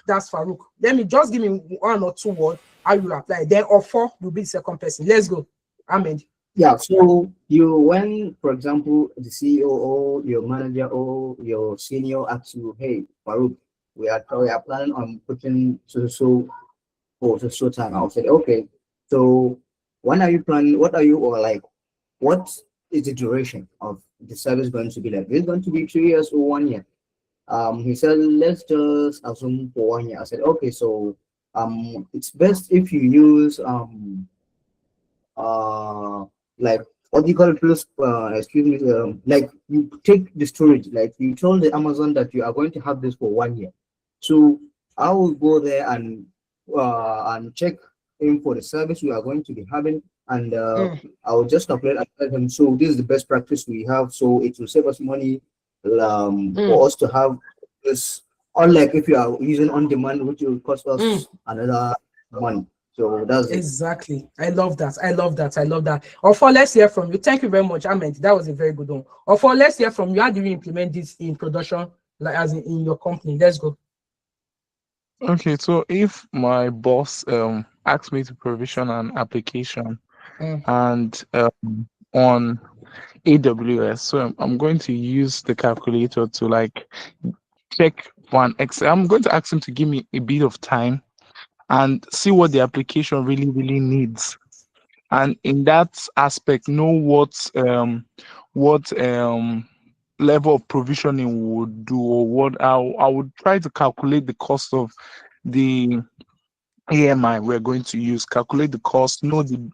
that's Farouk. Let me just give me 1 or 2 words how you apply it. Then or 4 will be the second person. Let's go. Ahmed. Yeah, so when, for example, the CEO or your manager or your senior asks you, hey, Farouk, we are planning on putting so time. I'll say, okay, so when are you planning? What is the duration of the service going to be like? Is it going to be 2 years or 1 year? He said, let's just assume for 1 year. I said, okay, so it's best if you use like what do you call it, like you take the storage, like you told the Amazon that you are going to have this for 1 year. So I will go there and check in for the service we are going to be having, and I will just upload and tell him, so this is the best practice we have, so it will save us money for us to have this, unlike if you are using on demand, which will cost us another money. So that's exactly. I love that. Or for let's hear from you. Thank you very much, Ahmed. That was a very good one. Or for let's hear from you. How do you implement this in production, like as in your company? Let's go. Okay, so if my boss asks me to provision an application and on AWS, so I'm going to use the calculator to like check one Excel. I'm going to ask him to give me a bit of time and see what the application really needs, and in that aspect know what level of provisioning would do, or what I would try to calculate the cost of the AMI we're going to use, calculate the cost, know the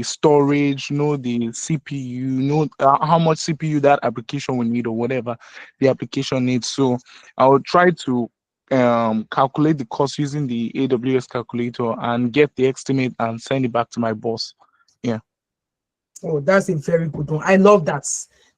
storage, know the CPU, know how much CPU that application will need or whatever the application needs. So I will try to calculate the cost using the AWS calculator and get the estimate and send it back to my boss. Yeah. Oh, that's a very good one. I love that.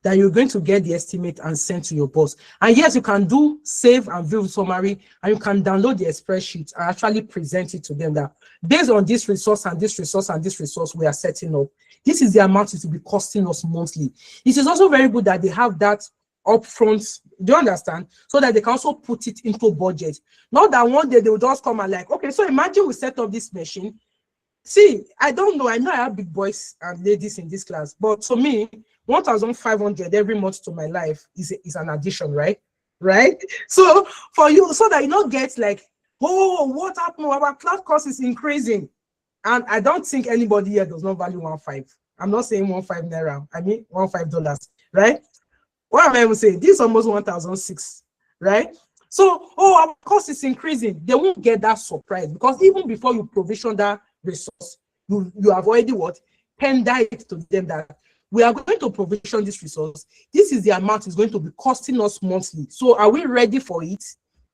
that you're going to get the estimate and send to your boss. And yes, you can do save and view summary, and you can download the spreadsheet and actually present it to them that based on this resource and this resource and this resource we are setting up, this is the amount it will be costing us monthly. It is also very good that they have that upfront, do you understand? So that they can also put it into budget. Not that one day they will just come and like, okay, so imagine we set up this machine. See, I don't know. I know I have big boys and ladies in this class, but to me, 1,500 every month to my life is an addition, right? Right? So for you, so that you don't get like, oh, what happened? Our class cost is increasing. And I don't think anybody here does not value 1.5. I'm not saying 1.5 naira. I mean $1.5, right? What am I even saying? This is almost 1,006, right? So, oh, our cost is increasing. They won't get that surprise because even before you provision that resource, you have already what? Tender it to them that we are going to provision this resource. This is the amount it's going to be costing us monthly. So are we ready for it?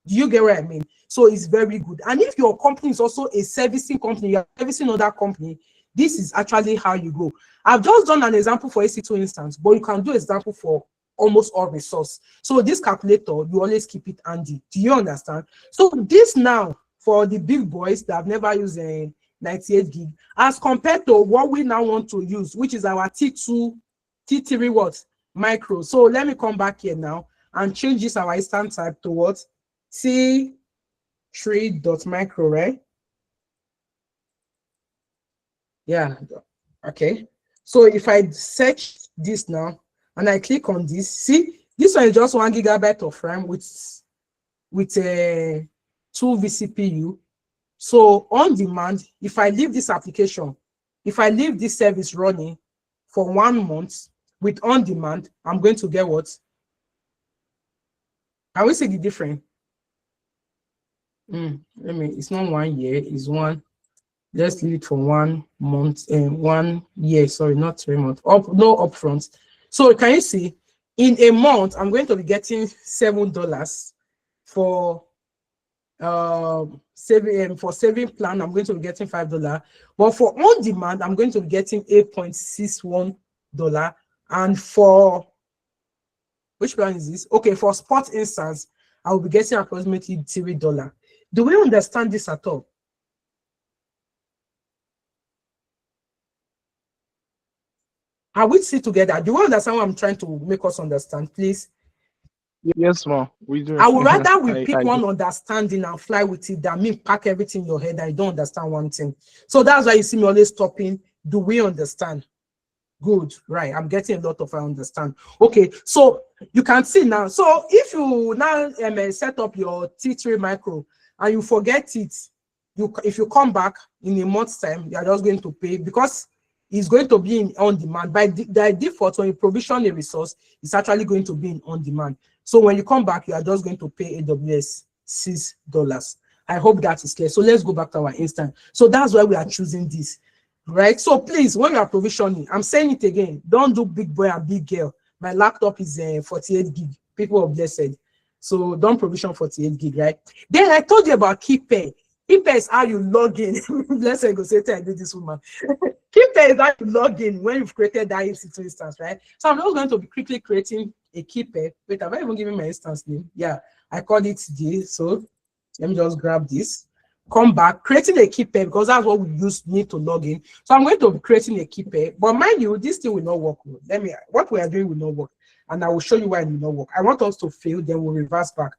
Do you get what I mean? So it's very good. And if your company is also a servicing company, you're servicing another company, this is actually how you go. I've just done an example for EC2 instance, but you can do example for almost all resource. So this calculator, you always keep it handy. Do you understand? So this now for the big boys that have never used a 98 gig, as compared to what we now want to use, which is our T3 what? Micro. So let me come back here now and change this our instance type to what? T3.micro, right? Yeah, okay. So if I search this now and I click on this, see, this one is just 1 gigabyte of RAM with a 2 vCPU. So on demand, if I leave this application, if I leave this service running for 1 month with on demand, I'm going to get what? Can we see the difference? It's not 1 year, it's one. Let's leave it for 1 month and 1 year. Sorry, not 3 months. No upfront. So can you see? In a month, I'm going to be getting $7 for saving plan. I'm going to be getting $5. But for on demand, I'm going to be getting $8.61. And for which plan is this? Okay, for spot instance, I will be getting approximately $3. Do we understand this at all? Are we see together? Do you understand what I'm trying to make us understand, please? Yes, ma'am. We do. I would rather we pick one understanding and fly with it than me pack everything in your head and I don't understand one thing. So that's why you see me always stopping. Do we understand? Good, right? I'm getting a lot of I understand. Okay, so you can see now. So if you now set up your T3 micro and you forget it, if you come back in a month's time, you are just going to pay because it's going to be in on demand. By default, when you provision a resource, it's actually going to be in on demand. So when you come back, you are just going to pay AWS $6. I hope that is clear. So let's go back to our instance. So that's why we are choosing this, right? So please, when you are provisioning, I'm saying it again, don't do big boy and big girl. My laptop is 48 gig. People are blessed. So don't provision 48 gig, right? Then I told you about KeyPay. KeyPay is how you log in. Blessed go say, I did this woman. KeyPay is how you log in when you've created that EC2 instance, right? So I'm just going to be quickly creating a KeyPay. Wait, have I even given my instance name? Yeah, I called it this. So let me just grab this. Come back, creating a KeyPay because that's what we need to log in. So I'm going to be creating a KeyPay, but mind you, this thing will not work. What we are doing will not work, and I will show you why it will not work. I want us to fail, then we'll reverse back.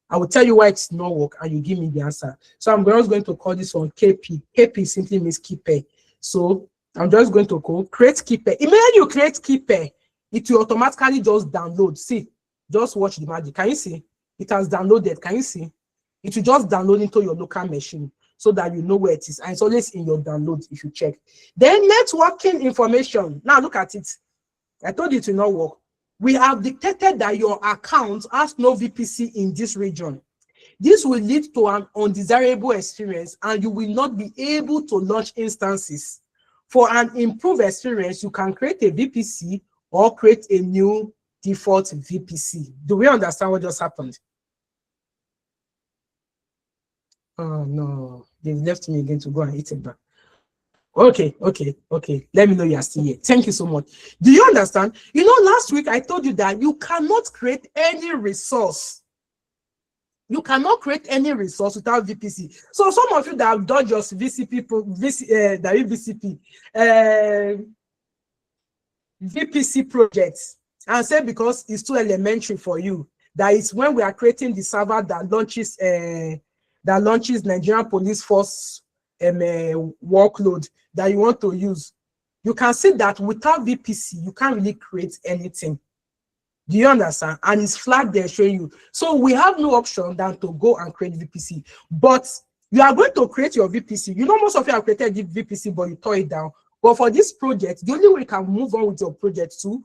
I will tell you why it's not work, and you give me the answer. So I'm just going to call this one KP. KP simply means KeyPay. So I'm just going to go create KeyPay. Immediately you create KeyPay, it will automatically just download. See, just watch the magic. Can you see? It has downloaded. Can you see? It will just download into your local machine so that you know where it is. And it's always in your download if you check. Then networking information. Now look at it. I told you it will not work. We have dictated that your account has no VPC in this region. This will lead to an undesirable experience and you will not be able to launch instances. For an improved experience, you can create a VPC or create a new default VPC. Do we understand what just happened? Oh no, they've left me again to go and eat it back. Okay. Let me know you are still here. Thank you so much. Do you understand? You know, last week I told you that you cannot create any resource. You cannot create any resource without VPC. So some of you that have done just VPC projects and say because it's too elementary for you, that is when we are creating the server that launches Nigerian Police Force workload that you want to use. You can see that without VPC, you can't really create anything. Do you understand? And it's flat there showing you. So we have no option than to go and create VPC. But you are going to create your VPC. You know, most of you have created the VPC, but you tore it down. But for this project, the only way you can move on with your project too,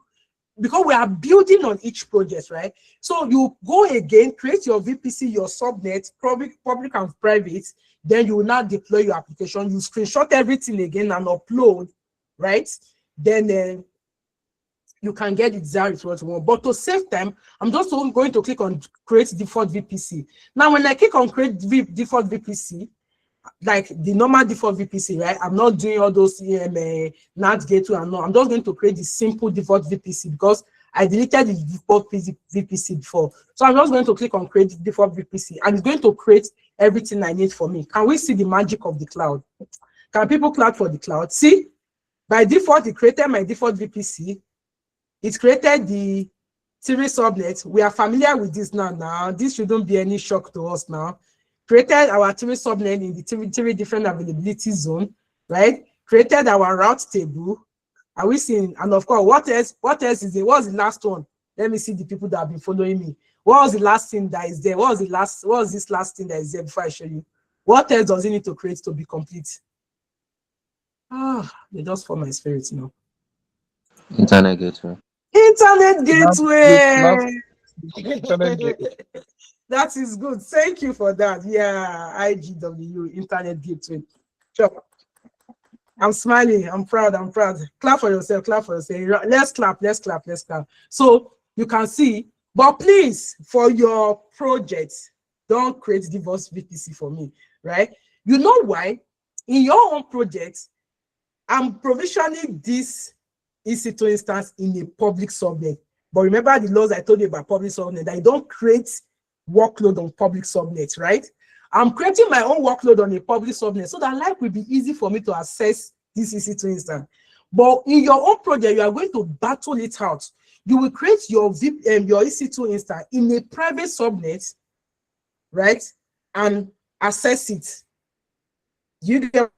because we are building on each project, right? So you go again, create your VPC, your subnet, public and private. Then you will now deploy your application. You screenshot everything again and upload, right? Then you can get the desired result you want. But to save time, I'm just going to click on create default VPC. Now, when I click on create default VPC, like the normal default VPC, right? I'm not doing all those NAT gateway and no. I'm just going to create the simple default VPC because I deleted the default VPC before. So I'm just going to click on create default VPC and it's going to create everything I need for me. Can we see the magic of the cloud? Can people clap for the cloud? See, by default, it created my default VPC. It created the series subnet. We are familiar with this now. This shouldn't be any shock to us now. Created our series subnet in the three different availability zone, right? Created our route table. Are we seeing? And of course, what else? What else is there? What was the last one? Let me see the people that have been following me. What was the last thing that is there? What was this last thing that is there before I show you? What else does it need to create to be complete? They just for my spirit now. Internet gateway. Internet gateway. Internet gateway. That is good. Thank you for that. Yeah, IGW, Internet Gateway. Sure. I'm smiling. I'm proud. Clap for yourself. Clap for yourself. Let's clap. So you can see, but please, for your project, don't create divorce VPC for me, right? You know why? In your own project, I'm provisioning this EC2 instance in a public subnet. But remember the laws I told you about public subnet, that you don't create workload on public subnet, right? I'm creating my own workload on a public subnet so that life will be easy for me to access this EC2 instance. But in your own project, you are going to battle it out. You will create your EC2 instance in a private subnet, right? And access it. You get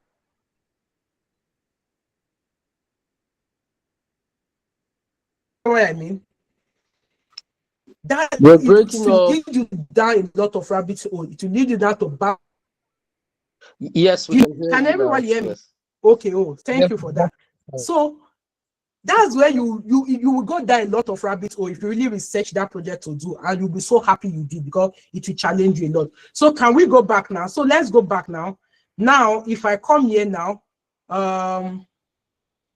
what I mean? That We're it breaking will up. lead you down a lot of rabbit hole. It will lead you down to back. Yes, we can hear Can you everybody now. hear me? Yes. Okay. Oh, thank you for that. So that's where you will go down a lot of rabbit hole if you really research that project to do, and you'll be so happy you did because it will challenge you a lot. So can we go back now? So let's go back now. Now, if I come here now,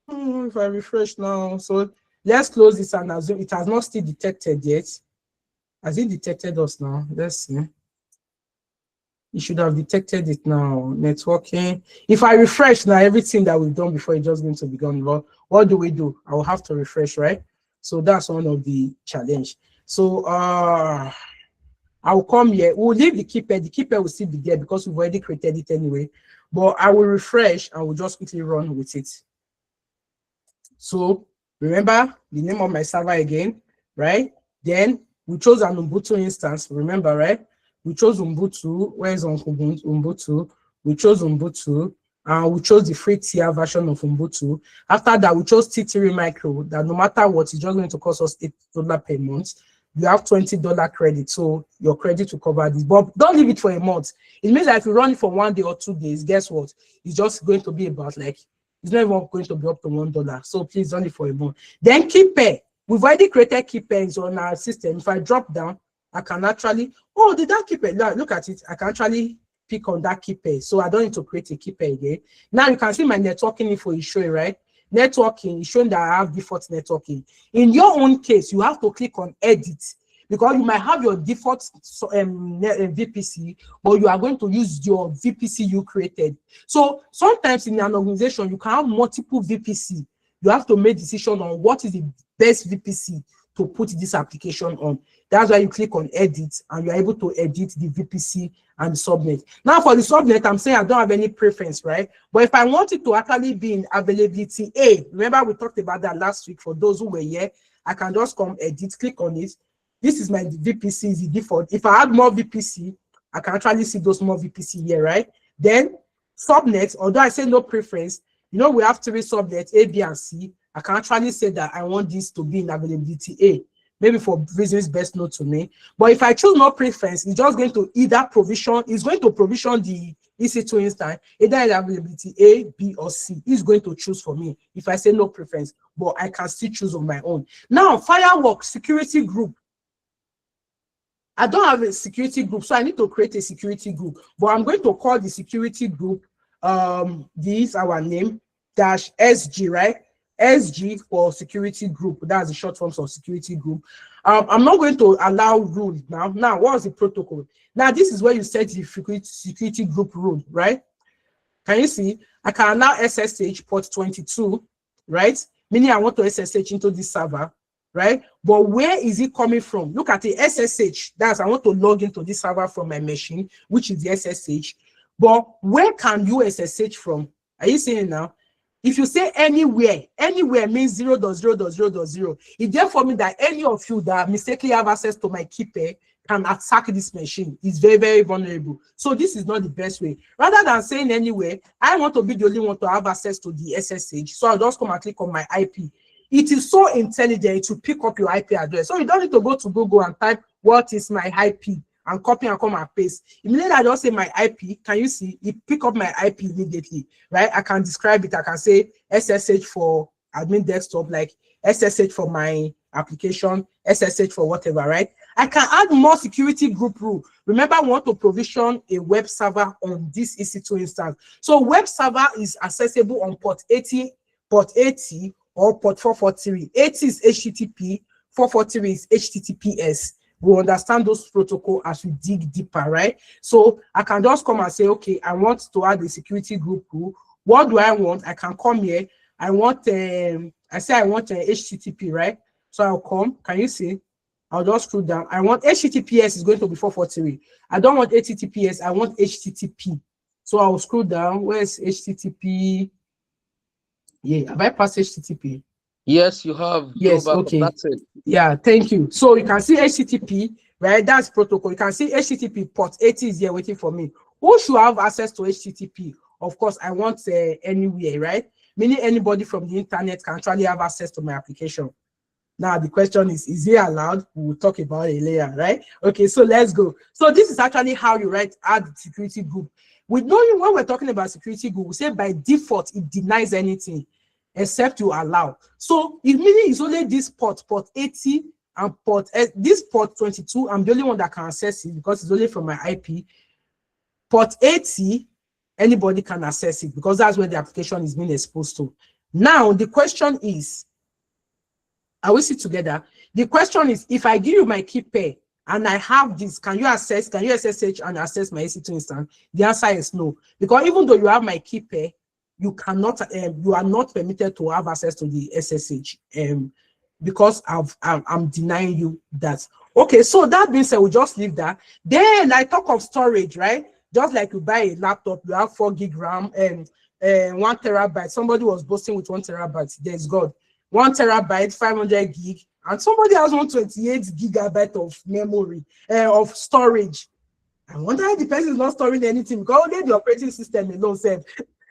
if I refresh now, so let's close this and assume it has not still detected yet. Has it detected us now? Let's see. It should have detected it now. Networking. If I refresh now, everything that we've done before is just going to be gone. But what do? I will have to refresh, right? So that's one of the challenge. So I will come here. We'll leave the keypad. The keypad will still be there because we've already created it anyway. But I will refresh and we'll just quickly run with it. So remember the name of my server again, right? Then we chose an Ubuntu instance, remember, right? We chose Ubuntu. Where is Ubuntu? We chose Ubuntu, and we chose the free tier version of Ubuntu. After that, we chose T3 Micro, that no matter what, it's just going to cost us $8 per month. You have $20 credit, so your credit will cover this. But don't leave it for a month. It means that if you run it for 1 day or 2 days, guess what? It's just going to be about like, it's not even going to be up to $1. So please don't leave for a month. Then Keeper. We've already created Keepers on our system. If I drop down, I can actually, did that Keeper? Look at it. I can actually pick on that Keeper. So I don't need to create a Keeper again. Now you can see my networking info is showing, right? Networking is showing that I have default networking. In your own case, you have to click on edit because you might have your default VPC, but you are going to use your VPC you created. So sometimes in an organization, you can have multiple VPC. You have to make decision on what is the best VPC to put this application on. That's why you click on edit and you're able to edit the VPC and the subnet. Now for the subnet, I'm saying I don't have any preference, right? But if I want it to actually be in availability A, remember we talked about that last week. For those who were here, I can just come edit, click on it. This is my VPC, is the default. If I add more VPC, I can actually see those more VPC here, right? Then subnet, although I say no preference, you know, we have 3 subnets, A, B, and C. I can actually say that I want this to be in availability A, maybe for reasons best known to me. But if I choose no preference, it's just going to either provision, it's going to provision the EC2 instance, either in availability A, B, or C. It's going to choose for me if I say no preference, but I can still choose on my own. Now, firewall security group. I don't have a security group, so I need to create a security group. But I'm going to call the security group, this is our name, -SG, right? SG for security group. That's the short forms of security group. I'm not going to allow rules now. Now, what is the protocol? Now, this is where you set the security group rule, right? Can you see? I can allow SSH port 22, right? Meaning I want to SSH into this server, right? But where is it coming from? Look at the SSH. That's I want to log into this server from my machine, which is the SSH. But where can you SSH from? Are you seeing it now? If you say anywhere, anywhere means 0.0.0.0. It therefore means that any of you that mistakenly have access to my key pair can attack this machine. It's very, very vulnerable. So this is not the best way. Rather than saying anywhere, I want to be the only one to have access to the SSH. So I'll just come and click on my IP. It is so intelligent to pick up your IP address. So you don't need to go to Google and type, what is my IP? And copy and come and paste. Immediately I just say my IP, can you see? It pick up my IP immediately, right? I can describe it. I can say SSH for admin desktop, like SSH for my application, SSH for whatever, right? I can add more security group rule. Remember, I want to provision a web server on this EC2 instance. So web server is accessible on port 80 or port 443. 80 is HTTP, 443 is HTTPS. We'll understand those protocols as we dig deeper, right? So I can just come and say, okay, I want to add a security group rule. What do I want? I can come here. I want I say I want an HTTP, right? So I'll come. Can you see? I'll just scroll down. I want HTTPS is going to be 443. I don't want HTTPS. I want HTTP. So I'll scroll down. Where's HTTP? Yeah, have I passed HTTP? Yes, you have. Yes, okay. That's it. Yeah, thank you. So you can see HTTP, right? That's protocol. You can see HTTP port 80 is here waiting for me. Who should have access to HTTP? Of course, I want anywhere, right? Meaning anybody from the internet can actually have access to my application. Now the question is it allowed? We'll talk about it later, right? Okay, so let's go. So this is actually how you add security group. We know when we're talking about security group, we say by default it denies anything except you allow. So it meaning it's only this port 80 and this port 22. I'm the only one that can access it because it's only from my IP. Port 80, anybody can access it because that's where the application is being exposed to. Now the question is, are we still together? The question is, if I give you my key pair and I have this, can you SSH and access my EC2 instance? The answer is no, because even though you have my key pair, you cannot, you are not permitted to have access to the SSH because I'm denying you that. Okay, so that being said, we just leave that. Then I talk of storage, right? Just like you buy a laptop, you have 4 gig RAM and 1 terabyte. Somebody was boasting with 1 terabyte. There's God. 1 terabyte, 500 gig, and somebody has 128 gigabyte of memory, of storage. I wonder if the person is not storing anything because only the operating system alone said.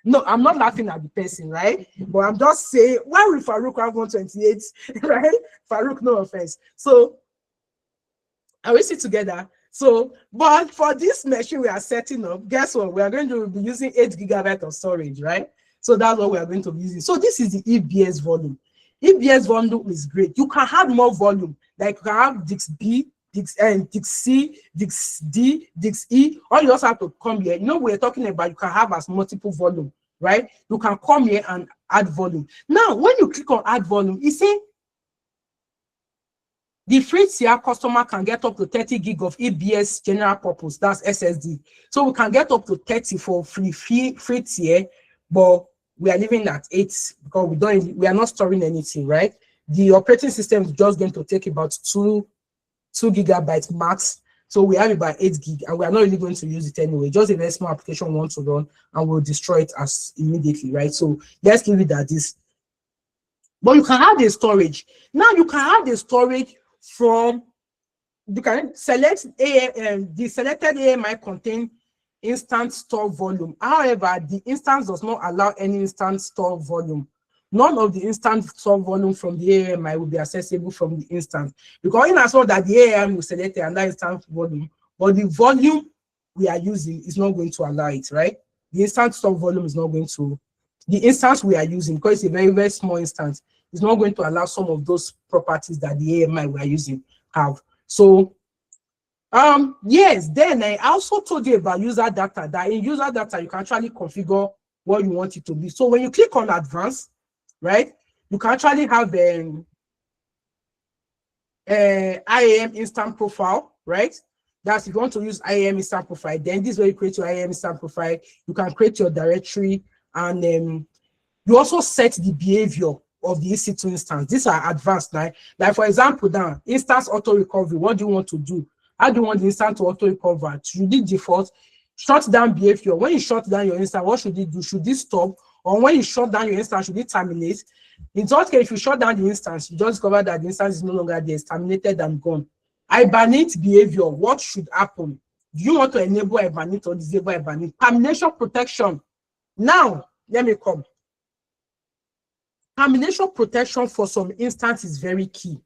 No, I'm not laughing at the person, right? But I'm just saying, why will Farouk have 128, right? Farouk, no offense. So, are we still together? So, but for this machine we are setting up, guess what? We are going to be using 8 gigabyte of storage, right? So that's what we are going to be using. So this is the EBS volume. EBS volume is great. You can have more volume, like you can have Dix B, Dix N, Dix C, Dix D, Dix E. All you also have to come here. You know, we're talking about you can have as multiple volume, right? You can come here and add volume. Now, when you click on add volume, you see The free tier customer can get up to 30 gig of EBS general purpose, that's SSD. So we can get up to 30 for free tier, but we are leaving at 8 because we are not storing anything, right? The operating system is just going to take about 2 gigabytes max. So we have about 8 gig, and we are not really going to use it anyway. Just a very small application we want to run, and we'll destroy it as immediately, right? So let's leave it at this. But you can add a storage. Now you can add a storage from, you can select the selected AMI contain instant store volume. However, the instance does not allow any instant store volume. None of the instant store volume from the AMI will be accessible from the instance, because in as well that the AMI will select another instant volume, but the volume we are using is not going to allow it, right? The instant store volume is not going to, the instance we are using, because it's a very, very small instance, is not going to allow some of those properties that the AMI we are using have. So yes, then I also told you about user data, that in user data you can actually configure what you want it to be. So when you click on advanced, right, you can actually have an IAM instant profile, right? That's if you want to use IAM instant profile, then this is where you create your IAM instant profile. You can create your directory, and you also set the behavior of the EC2 instance. These are advanced, right? Like for example, now instance auto recovery. What do you want to do? How do you want the instance to auto recover? Should it default? Shut down behavior. When you shut down your instance, what should it do? Should it stop? Or when you shut down your instance, should it terminate? In that case, if you shut down the instance, you just discover that the instance is no longer there, it's terminated and gone. Hibernate behavior. What should happen? Do you want to enable hibernate or disable hibernate? Termination protection. Now, let me come. Termination protection for some instance is very key.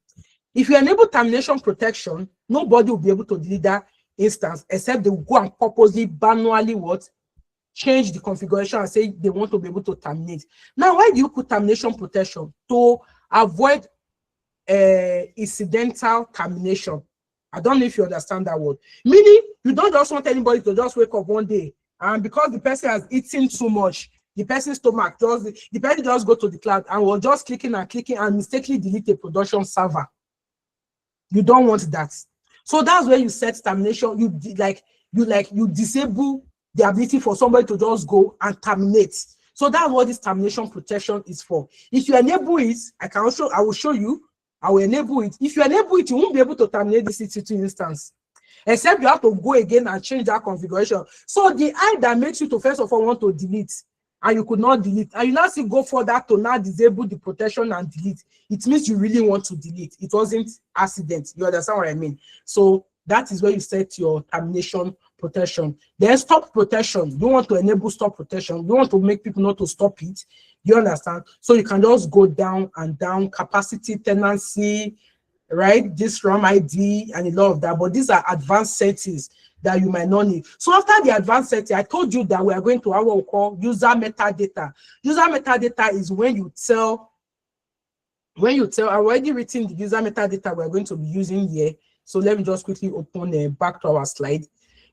If you enable termination protection, nobody will be able to delete that instance except they will go and purposely manually change the configuration and say they want to be able to terminate. Now, why do you put termination protection? To avoid incidental termination. I don't know if you understand that word. Meaning, you don't just want anybody to just wake up one day and because the person has eaten too much, the person's stomach the person just go to the cloud and will just clicking and mistakenly delete a production server. You don't want that. So that's where you set termination. You disable the ability for somebody to just go and terminate. So that's what this termination protection is for. If you enable it, I will show you. I will enable it. If you enable it, you won't be able to terminate the EC2 instance, except you have to go again and change that configuration. So the I that makes you to first of all want to delete, and you could not delete, and you now see go further to now disable the protection and delete, it means you really want to delete. It wasn't accident. You understand what I mean? So that is where you set your termination protection. Then stop protection. You want to enable stop protection. You want to make people not to stop it. You understand? So you can just go down and down, capacity, tenancy, right? This RAM ID and a lot of that. But these are advanced settings that you might not need. So after the advanced setting, I told you that we are going to have what we call user metadata. User metadata is when you tell, I've already written the user metadata we're going to be using here. So let me just quickly open back to our slide.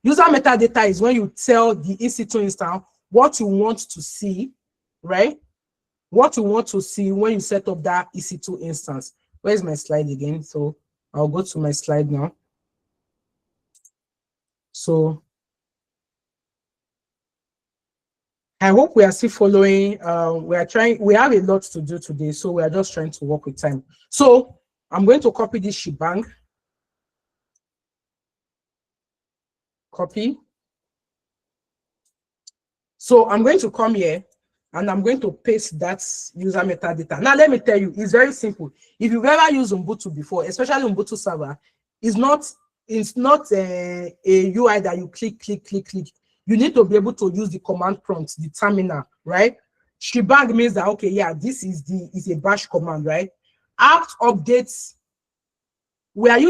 User metadata is when you tell the EC2 instance what you want to see, right? What you want to see when you set up that EC2 instance. Where's my slide again? So I'll go to my slide now. So I hope we are still following. We have a lot to do today, so we are just trying to work with time. So I'm going to copy this shebang. Copy. So I'm going to come here and I'm going to paste that user metadata. Now let me tell you, it's very simple. If you've ever used Ubuntu before, especially Ubuntu server, it's not a UI that you click. You need to be able to use the command prompt, the terminal, right? Shebang means that, okay, yeah, this is a bash command, right? Apt updates.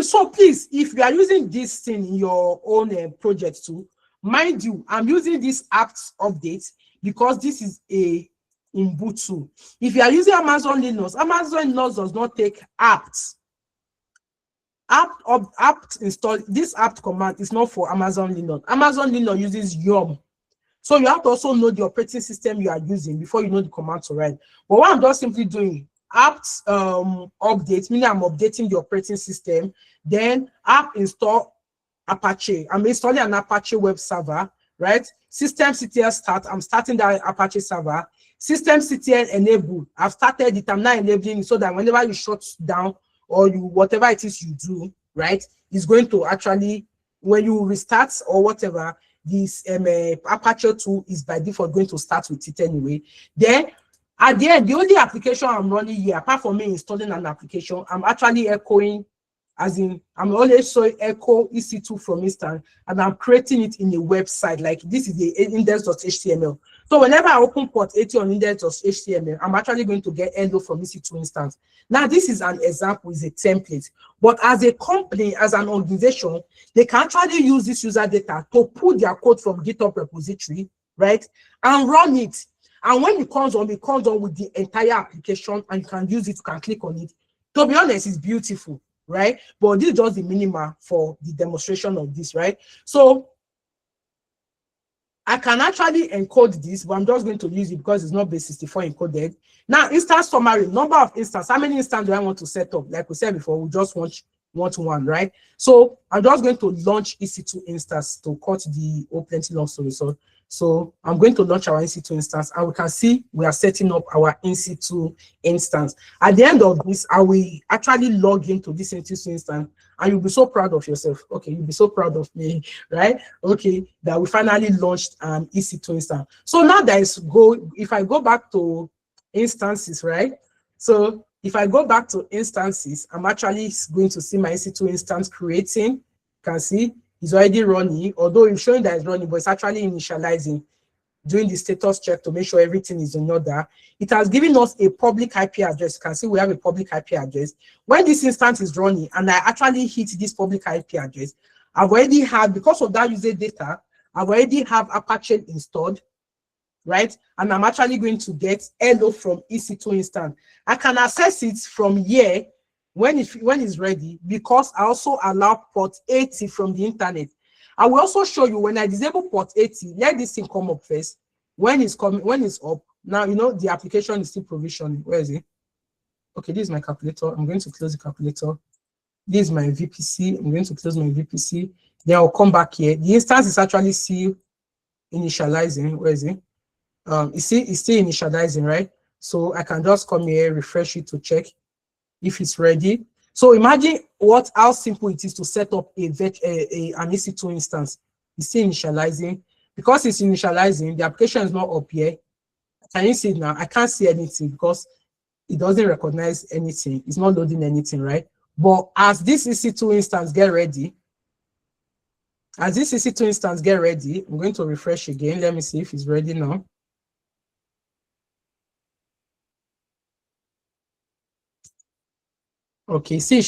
So please, if you are using this thing in your own project too, mind you, I'm using this apt update because this is a Ubuntu. If you are using Amazon Linux does not take apt. Apt install. This apt command is not for Amazon Linux. Amazon Linux uses yum. So you have to also know the operating system you are using before you know the command to run. But what I'm just simply doing, apt update, meaning I'm updating the operating system. Then app install Apache. I'm installing an Apache web server, right? Systemctl start. I'm starting that Apache server. Systemctl enable. I've started it. I'm now enabling it so that whenever you shut down or you whatever it is you do, right, it's going to actually, when you restart or whatever, this Apache tool is by default going to start with it anyway. Then at the end, the only application I'm running here, apart from me installing an application, I'm actually echoing, as in, I'm always showing echo EC2 from instance, and I'm creating it in a website. Like this is the index.html. So whenever I open port 80 on index.html, I'm actually going to get hello from EC2 instance. Now, this is an example, is a template. But as a company, as an organization, they can actually use this user data to pull their code from GitHub repository, right, and run it. And when it comes on with the entire application, and you can use it, you can click on it. To be honest, it's beautiful, right? But this is just the minimum for the demonstration of this, right? So I can actually encode this, but I'm just going to use it because it's not base 64 encoded. Now, instance summary, number of instances. How many instances do I want to set up? Like we said before, we just want one, right? So I'm just going to launch EC2 instance to cut the plenty long story. So I'm going to launch our EC2 instance, and we can see we are setting up our EC2 instance. At the end of this, I will actually log into this EC2 instance, and you'll be so proud of yourself. Okay, you'll be so proud of me, right? Okay, that we finally launched an EC2 instance. So now if I go back to instances, right? So if I go back to instances, I'm actually going to see my EC2 instance creating. You can see it's already running, although it's showing that it's running, but it's actually initializing, doing the status check to make sure everything is in order. It has given us a public IP address. You can see we have a public IP address. When this instance is running and I actually hit this public IP address, I've already had, because of that user data, I've already have Apache installed, right? And I'm actually going to get hello from EC2 instance. I can access it from here when it's ready, because I also allow port 80 from the internet. I will also show you when I disable port 80, let this thing come up first. When it's up, now you know the application is still provisioning. Where is it? Okay, this is my calculator. I'm going to close the calculator. This is my VPC. I'm going to close my VPC. Then I'll come back here. The instance is actually still initializing. Where is it? You see, it's still initializing, right? So I can just come here, refresh it to check if it's ready. So imagine how simple it is to set up an EC2 instance. It's still initializing. Because it's initializing, the application is not up here. Can you see it now? I can't see anything because it doesn't recognize anything. It's not loading anything, right? But as this EC2 instance get ready, I'm going to refresh again. Let me see if it's ready now. Okay, see,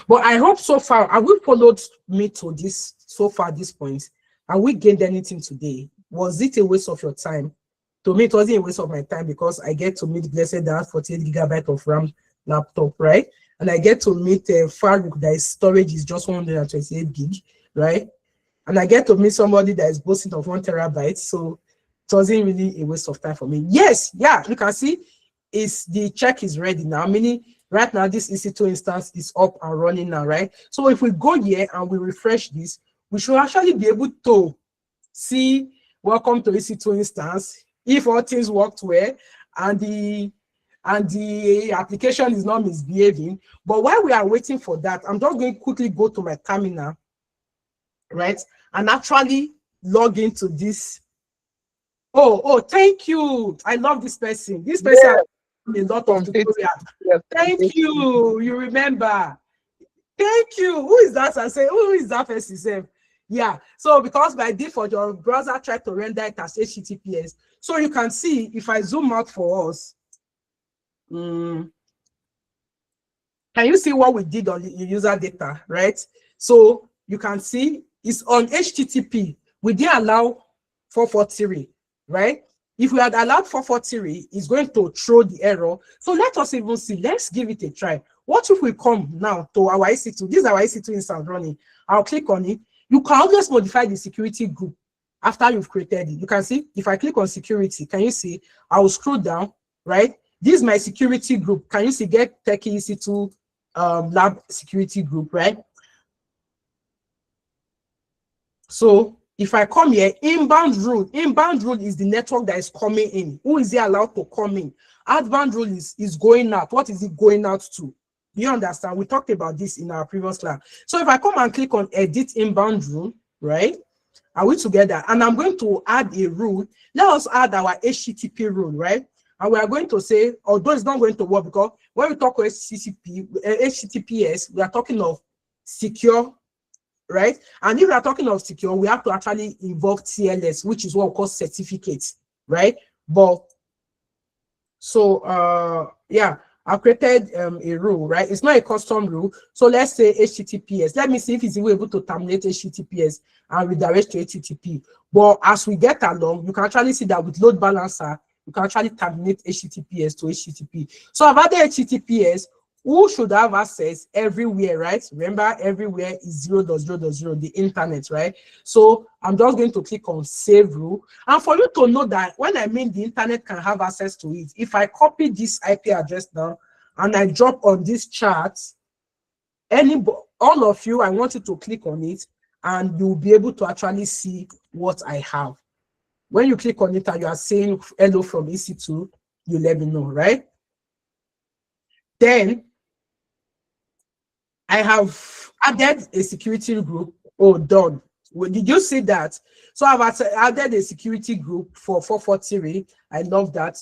but I hope so far, have we followed me to this so far this point? Have we gained anything today? Was it a waste of your time? To me, it wasn't a waste of my time because I get to meet Blessed that has 48 gigabytes of RAM laptop, right? And I get to meet Farouk that his storage is just 128 gig, right? And I get to meet somebody that is boasting of 1 terabyte. So it wasn't really a waste of time for me. Yes, yeah, you can see the check is ready now, meaning right now, this EC2 instance is up and running now, right? So if we go here and we refresh this, we should actually be able to see welcome to EC2 instance, if all things worked well and the application is not misbehaving. But while we are waiting for that, I'm just going to quickly go to my terminal, right? And actually log into this. Oh, thank you. I love this person. This person has a lot of tutorials. Thank you. You remember. Thank you. Who is that? I say, who is that person? Yeah. So because by default, your browser tried to render it as HTTPS. So you can see if I zoom out for us. Can you see what we did on the user data, right? So you can see it's on HTTP. We didn't allow 443, right? If we had allowed 443, it's going to throw the error. So let us even see. Let's give it a try. What if we come now to our EC2? This is our EC2 instance running. I'll click on it. You can always modify the security group after you've created it. You can see if I click on security, can you see? I will scroll down, right? This is my security group. Can you see get Techie EC2 lab security group, right? So if I come here, inbound rule is the network that is coming in. Who is it allowed to come in? Outbound rule is going out. What is it going out to? Do you understand? We talked about this in our previous class. So if I come and click on edit inbound rule, right? Are we together? And I'm going to add a rule. Let us add our HTTP rule, right? And we are going to say, although it's not going to work, because when we talk about HTTPS, we are talking of secure, right? And if we are talking of secure, we have to actually involve TLS, which is what we call certificates, right? But so yeah, I've created a rule, right? It's not a custom rule. So let's say HTTPS. Let me see if it's able to terminate HTTPS and redirect to HTTP. But as we get along, you can actually see that with load balancer, you can actually terminate HTTPS to HTTP. So I've added HTTPS. Who should have access everywhere, right? Remember, everywhere is 0.0.0, the internet, right? So I'm just going to click on save rule. And for you to know that when I mean the internet can have access to it, if I copy this IP address down and I drop on this chart, all of you, I want you to click on it and you'll be able to actually see what I have. When you click on it and you are saying hello from EC2, you let me know, right? Then I have added a security group. Oh, done. Well, did you see that? So I've added a security group for 443. I love that.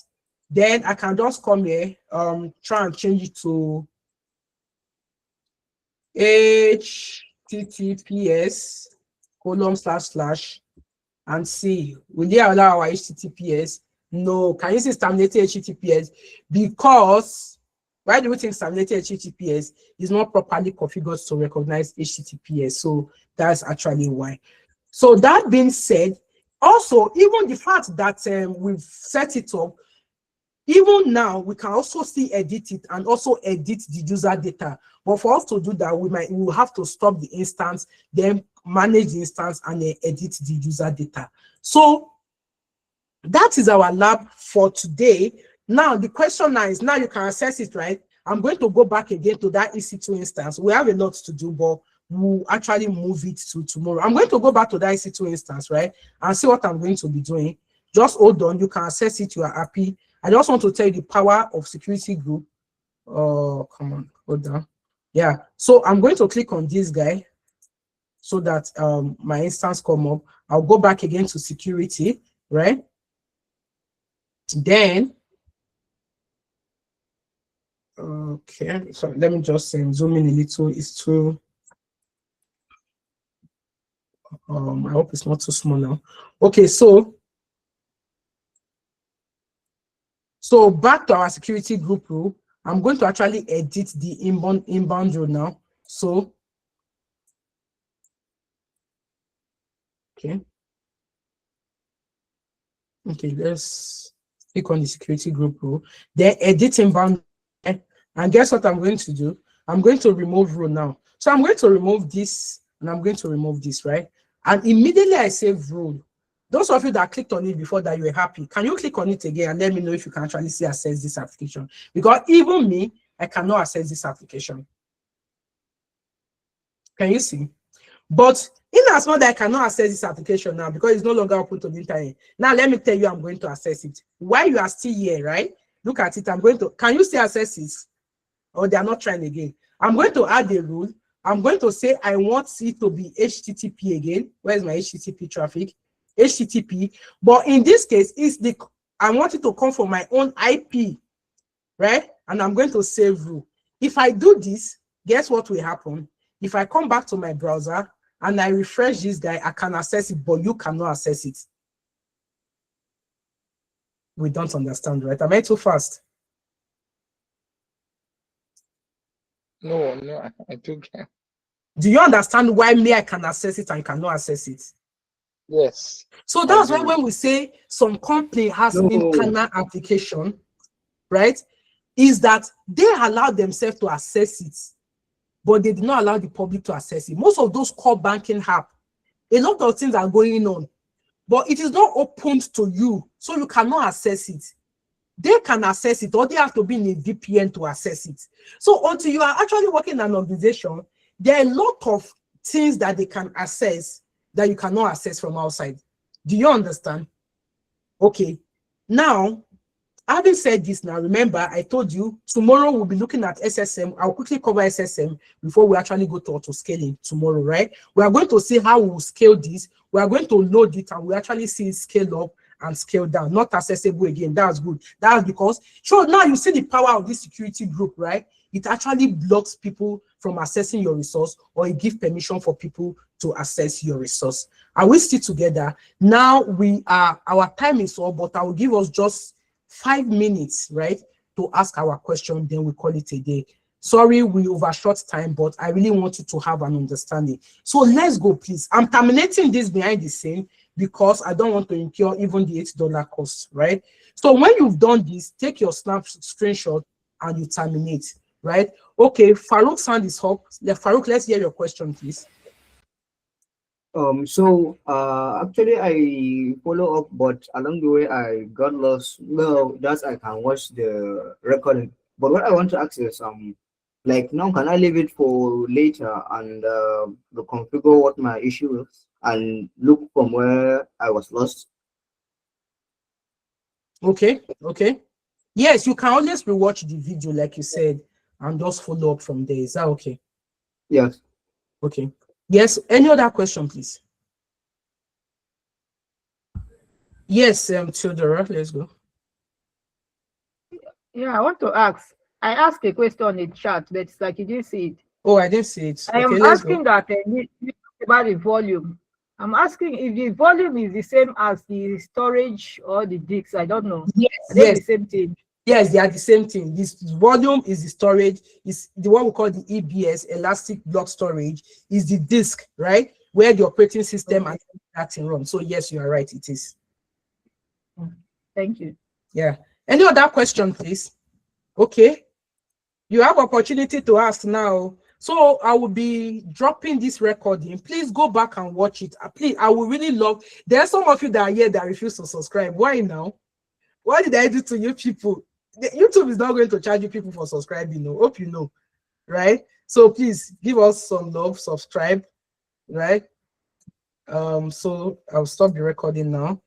Then I can just come here, try and change it to HTTPS : and see, will they allow our HTTPS? No. Can you see terminated HTTPS? Because why do we think terminated HTTPS is not properly configured to recognize HTTPS? So that's actually why. So that being said, also, even the fact that we've set it up, even now, we can also still edit it and also edit the user data. But for us to do that, we will have to stop the instance, then manage the instance and then edit the user data. So that is our lab for today. Now, the question now is, now you can access it, right? I'm going to go back again to that EC2 instance. We have a lot to do, but we'll actually move it to tomorrow. I'm going to go back to that EC2 instance, right? And see what I'm going to be doing. Just hold on. You can access it. You are happy. I just want to tell you the power of security group. Oh, come on. Hold on. Yeah. So I'm going to click on this guy so that my instance come up. I'll go back again to security, right? Then, okay, so let me just zoom in a little. It's too, I hope it's not too small now. Okay, so back to our security group rule. I'm going to actually edit the inbound rule now. So, okay, let's click on the security group rule, then edit inbound, and guess what I'm going to do? I'm going to remove rule now. So I'm going to remove this and I'm going to remove this, right? And immediately I save rule. Those of you that clicked on it before that you were happy, can you click on it again and let me know if you can actually see access this application? Because even me, I cannot access this application. Can you see? But in as much that I cannot access this application now because it's no longer open to the internet. Now let me tell you, I'm going to access it. While you are still here, right? Look at it. I'm going to, can you still access it? Or they are not trying again. I'm going to add a rule. I'm going to say I want it to be HTTP again. Where's my HTTP traffic? HTTP. But in this case, I want it to come from my own IP, right? And I'm going to save rule. If I do this, guess what will happen? If I come back to my browser and I refresh this guy, I can access it, but you cannot access it. We don't understand, right? Am I too fast? No, I do get. Do you understand why me I can access it and cannot access it? Yes. So that's why when we say some company has internal application, right, is that they allow themselves to access it, but they do not allow the public to access it. Most of those core banking apps, a lot of things are going on, but it is not open to you, so you cannot access it. they can access it, or they have to be in a VPN to access it. So until you are actually working in an organization, there are a lot of things that they can access that you cannot access from outside. Do you understand? Okay. Now, having said this, now remember, I told you tomorrow we'll be looking at SSM. I'll quickly cover SSM before we actually go to auto scaling tomorrow, right? We are going to see how we'll scale this. We are going to load it and we actually see it scale up and scale down, not accessible again. That's good. That's because, sure, now you see the power of this security group, right? It actually blocks people from accessing your resource, or it gives permission for people to access your resource. Are we still together? Now our time is up, but I will give us just 5 minutes, right, to ask our question, then we call it a day. Sorry, we overshot time, but I really want you to have an understanding. So let's go, please. I'm terminating this behind the scene because I don't want to incur even the $8 cost, right? So when you've done this, take your snap screenshot and you terminate, right? Okay, Farouk's hand is up. Farouk, let's hear your question, please. Actually I follow up, but along the way I got lost. Well, that I can watch the recording. But what I want to ask is like now can I leave it for later and reconfigure what my issue is and look from where I was lost? Okay. Yes, you can always rewatch the video like you said and just follow up from there. Is that okay? Yes. Okay. Yes, any other question, please? Yes, Theodora, let's go. Yeah, I want to ask. I asked a question in chat, but it's like you didn't see it. Oh, I didn't see it. I am asking that you talk about the volume. I'm asking if the volume is the same as the storage or the disks. I don't know. Yes, are they the same thing? Yes, they are the same thing. This volume is the storage, is the one we call the EBS, elastic block storage, is the disk, right? Where the operating system and that thing run. So yes, you are right, it is. Thank you. Yeah. Any other question, please? Okay. You have opportunity to ask now. So I will be dropping this recording. Please go back and watch it. Please, I would really love. There are some of you that are here that refuse to subscribe. Why now? What did I do to you people? YouTube is not going to charge you people for subscribing. No, hope you know, right? So please give us some love, subscribe, right? So I'll stop the recording now.